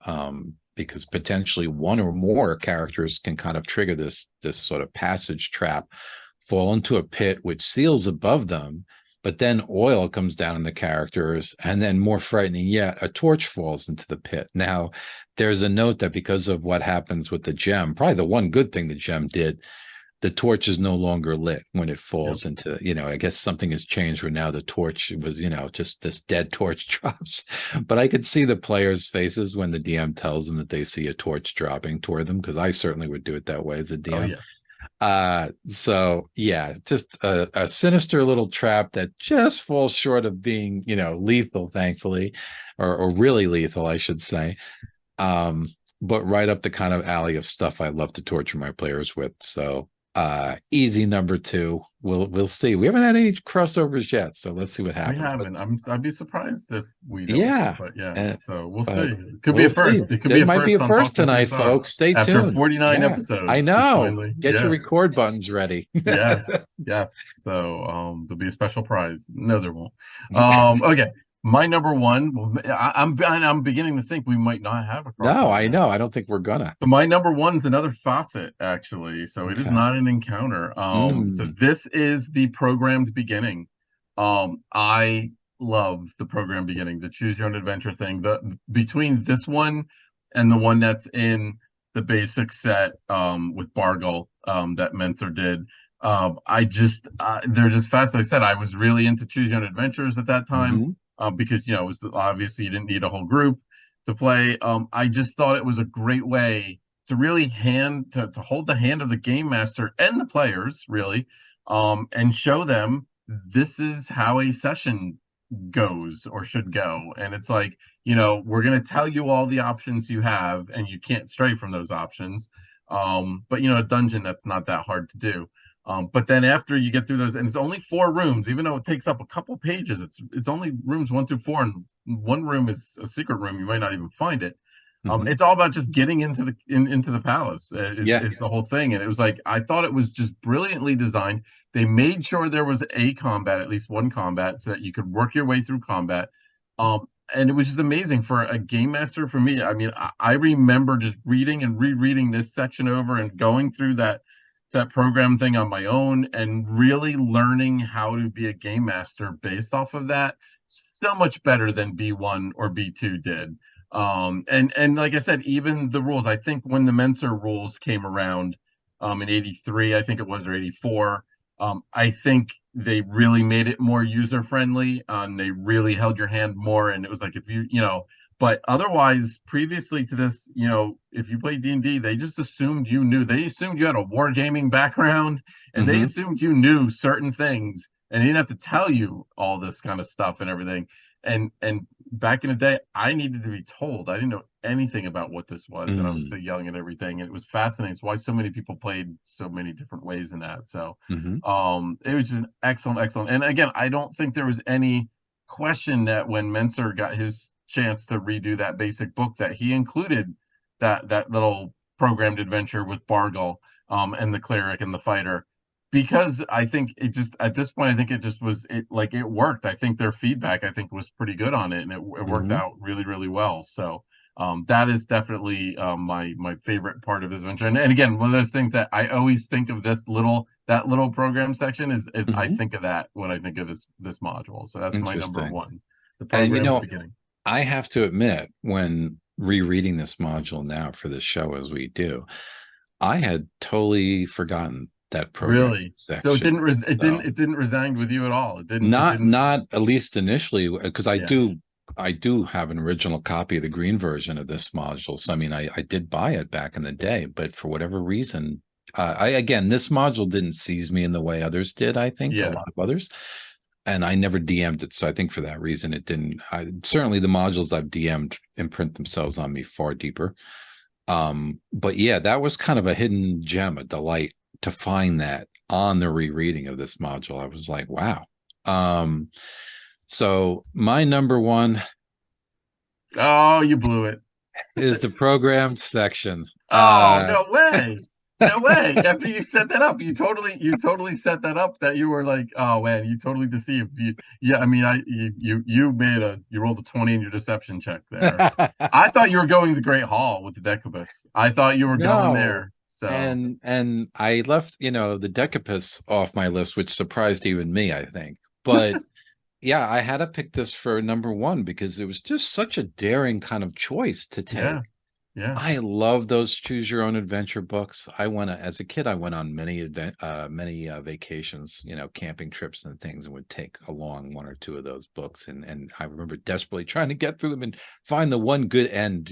Because potentially one or more characters can kind of trigger this sort of passage trap, fall into a pit which seals above them, but then oil comes down on the characters, and then more frightening yet, a torch falls into the pit. Now, there's a note that because of what happens with the gem, probably the one good thing the gem did, the torch is no longer lit when it Yep. falls into, I guess something has changed where now the torch was, just this dead torch drops. But I could see the players' faces when the DM tells them that they see a torch dropping toward them, because I certainly would do it that way as a Oh DM. yeah. So yeah, just a sinister little trap that just falls short of being, lethal, thankfully, or really lethal, I should say. Um, but right up the kind of alley of stuff I love to torture my players with. So easy number two. We'll see. We haven't had any crossovers yet, so let's see what We happens. But haven't. I'd be surprised if we don't. yeah, But yeah, uh, so we'll see. but It could be a we'll see. first. It could be There a might be a first on Talk first to tonight, TSR folks. Stay after tuned. 49 Yeah, I episodes. We know. finally, Get your yeah. record buttons ready. Yes, yes. So there'll be a special prize. No, there won't. Okay. My number one. Well, I'm beginning to think we might not have a No, I crossover. know. I don't think we're gonna. So my number one's another faucet, actually. So it is Okay. not an encounter. So Mm. this is the programmed beginning. I love the program beginning, the choose your own adventure thing. The between this one and the one that's in the basic set with Bargle that Menser did. They're just fast. Like I said, I was really into choose your own adventures at that time Hmm. because it was obviously you didn't need a whole group to play. I just thought it was a great way to really to hold the hand of the game master and the players really, and show them this is how a session goes or should go. And it's like, we're going to tell you all the options you have, and you can't stray from those options. But a dungeon, that's not that hard to do. But then after you get through those, and it's only 4 rooms, even though it takes up a couple pages, it's only rooms 1 through 4, and one room is a secret room. You might not even find it. Hmm. It's all about just getting into the palace is Yeah. is the whole thing. And it was like I thought it was just brilliantly designed. They made sure there was a combat, at least one combat, so that you could work your way through combat. And it was just amazing for a game master. For me, I mean, I remember just reading and rereading this section over and going through that program thing on my own and really learning how to be a game master based off of that so much better than B1 or B2 did. And like I said, even the rules, I think when the Mensa rules came around in 83, I think it was, or 84, I think they really made it more user friendly. They really held your hand more. And it was like, if but otherwise, previously to this, if you played D&D, they just assumed you knew. They assumed you had a wargaming background, and they Hmm. assumed you knew certain things, and they didn't have to tell you all this kind of stuff and everything. And back in the day, I needed to be told. I didn't know anything about what this was, and I was so Mm. young and everything. And it was fascinating. It's why so many people played so many different ways in that. So, Hmm. it was just excellent, excellent. And again, I don't think there was any question that when Menser got his chance to redo that basic book, that he included that little programmed adventure with Bargle, and the cleric and the fighter, because I think it just at this point I think it just was it like it worked. I think their feedback I think was pretty good on it, and it worked Hmm. out really really well. So that is definitely my favorite part of this adventure. And again, one of those things that I always think of that little program section is I Hmm. think of that when I think of this module. So that's my number Interesting. one, the And programmed beginning. I have to admit, when rereading this module now for the show as we do, I had totally forgotten that program Really? So section. So it didn't resound with you at all. It not didn't. not at least initially, because I Yeah. do. I do have an original copy of the green version of this module. So I mean, I did buy it back in the day, but for whatever reason, I again, this module didn't seize me in the way others did. I think a Yeah, lot of others, and I never DM'd it. So I think for that reason, it didn't. Certainly, the modules I've DM'd imprint themselves on me far deeper. But yeah, that was kind of a hidden gem, a delight to find that on the rereading of this module. I was like, wow. Um, so my number one oh, you blew it. is the programmed section. Oh, no way. No way. After you set that up, you totally set that up that you were like, oh man, you totally deceived. Yeah, I mean, you rolled a 20 in your deception check there. I thought you were going the Great Hall with the Decubus. I thought you were going No. there. So, And I left, the Decapus off my list, which surprised even me, I think. But yeah, I had to pick this for number one because it was just such a daring kind of choice to take. yeah, yeah, I love those choose your own adventure books. As a kid, I went on many vacations, camping trips and things, and would take along one or two of those books. And I remember desperately trying to get through them and find the one good end,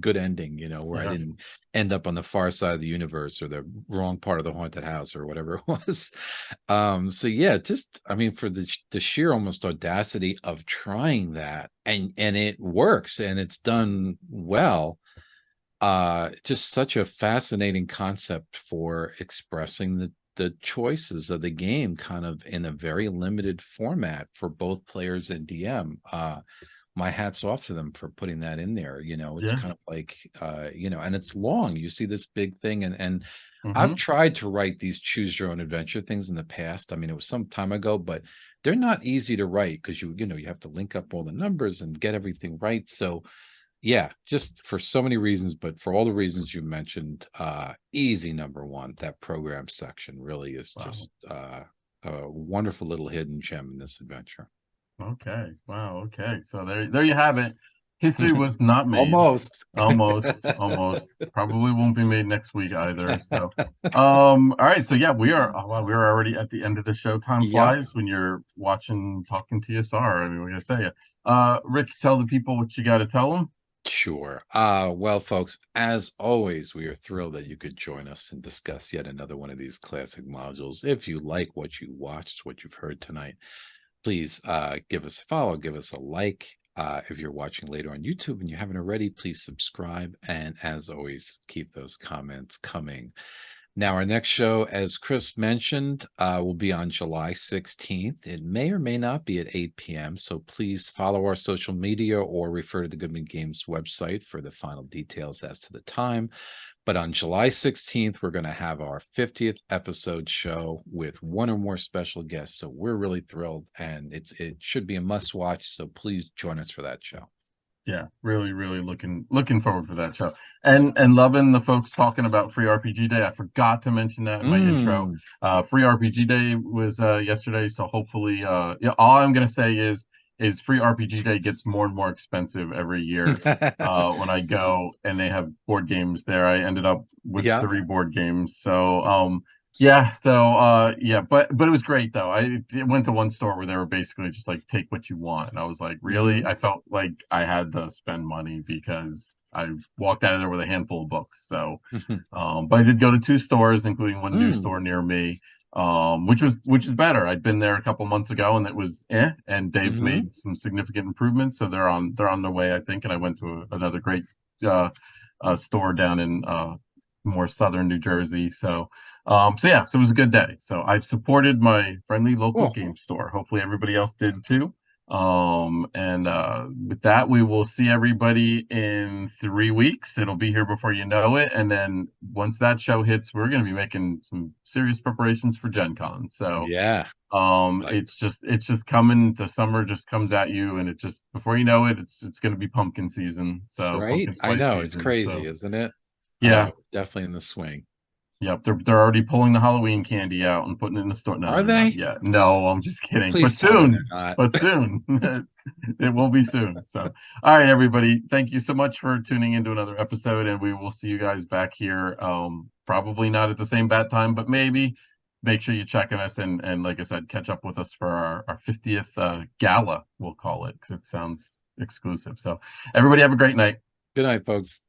good ending, where I yeah, didn't end up on the far side of the universe or the wrong part of the haunted house or whatever it was. So yeah, just I mean, for the sheer almost audacity of trying that, and it works and it's done well. Just such a fascinating concept for expressing the choices of the game kind of in a very limited format for both players and DM. My hat's off to them for putting that in there. It's yeah. kind of like and it's long. You see this big thing, and I've Hmm. tried to write these choose your own adventure things in the past. I mean, it was some time ago, but they're not easy to write because you have to link up all the numbers and get everything right. So yeah, just for so many reasons, but for all the reasons you mentioned, easy number one. That program section really is Wow. just a wonderful little hidden gem in this adventure. Okay. Wow. Okay. So there you have it. History was not made. Almost. Almost, almost. Probably won't be made next week either. So, all right. So yeah, we are. Oh, wow, we're already at the end of the show. Time Yep. flies when you're watching, talking TSR. I mean, what can I say? Rick, tell the people what you got to tell them. Sure. Well, folks, as always, we are thrilled that you could join us and discuss yet another one of these classic modules. If you like what you watched, what you've heard tonight, please give us a follow, give us a like. If you're watching later on YouTube and you haven't already, please subscribe. And as always, keep those comments coming. Now, our next show, as Chris mentioned, will be on July 16th. It may or may not be at 8 p.m. So please follow our social media or refer to the Goodman Games website for the final details as to the time. But on July 16th, we're going to have our 50th episode show with one or more special guests. So we're really thrilled, and it should be a must watch. So please join us for that show. Yeah, really, really looking forward for that show, and loving the folks talking about Free RPG Day. I forgot to mention that in my intro. Mm. Free RPG Day was yesterday, so hopefully, yeah. All I'm gonna say is Free RPG Day gets more and more expensive every year. When I go and they have board games there, I ended up with Yeah. 3 board games. So yeah, so yeah, but it was great though. I went to one store where they were basically just like take what you want, and I was like, really? Hmm. I felt like I had to spend money because I walked out of there with a handful of books. So, but I did go to 2 stores, including one new Mm. store near me, which is better. I'd been there a couple months ago, and it was and they've Hmm. made some significant improvements, so they're on their way, I think. And I went to another great uh, store down in more southern New Jersey. So yeah, so it was a good day. So I've supported my friendly local Cool. game store. Hopefully everybody else did too. And with that, we will see everybody in 3 weeks. It'll be here before you know it. And then once that show hits, we're going to be making some serious preparations for Gen Con. So Yeah. Psyched. it's just coming. The summer just comes at you, and it just before you know it, it's going to be pumpkin season. So Right? pumpkin I spice know. It's season. crazy, So isn't it? yeah. Definitely in the swing. Yep, they're already pulling the Halloween candy out and putting it in the store. No, Are they're not they? yet. No, I'm just kidding. But Please tell me they're soon, not. but soon. It will be soon. So, all right, everybody. Thank you so much for tuning into another episode, and we will see you guys back here. Probably not at the same bat time, but maybe. Make sure you check on us and like I said, catch up with us for our 50th gala, we'll call it, because it sounds exclusive. So everybody have a great night. Good night, folks.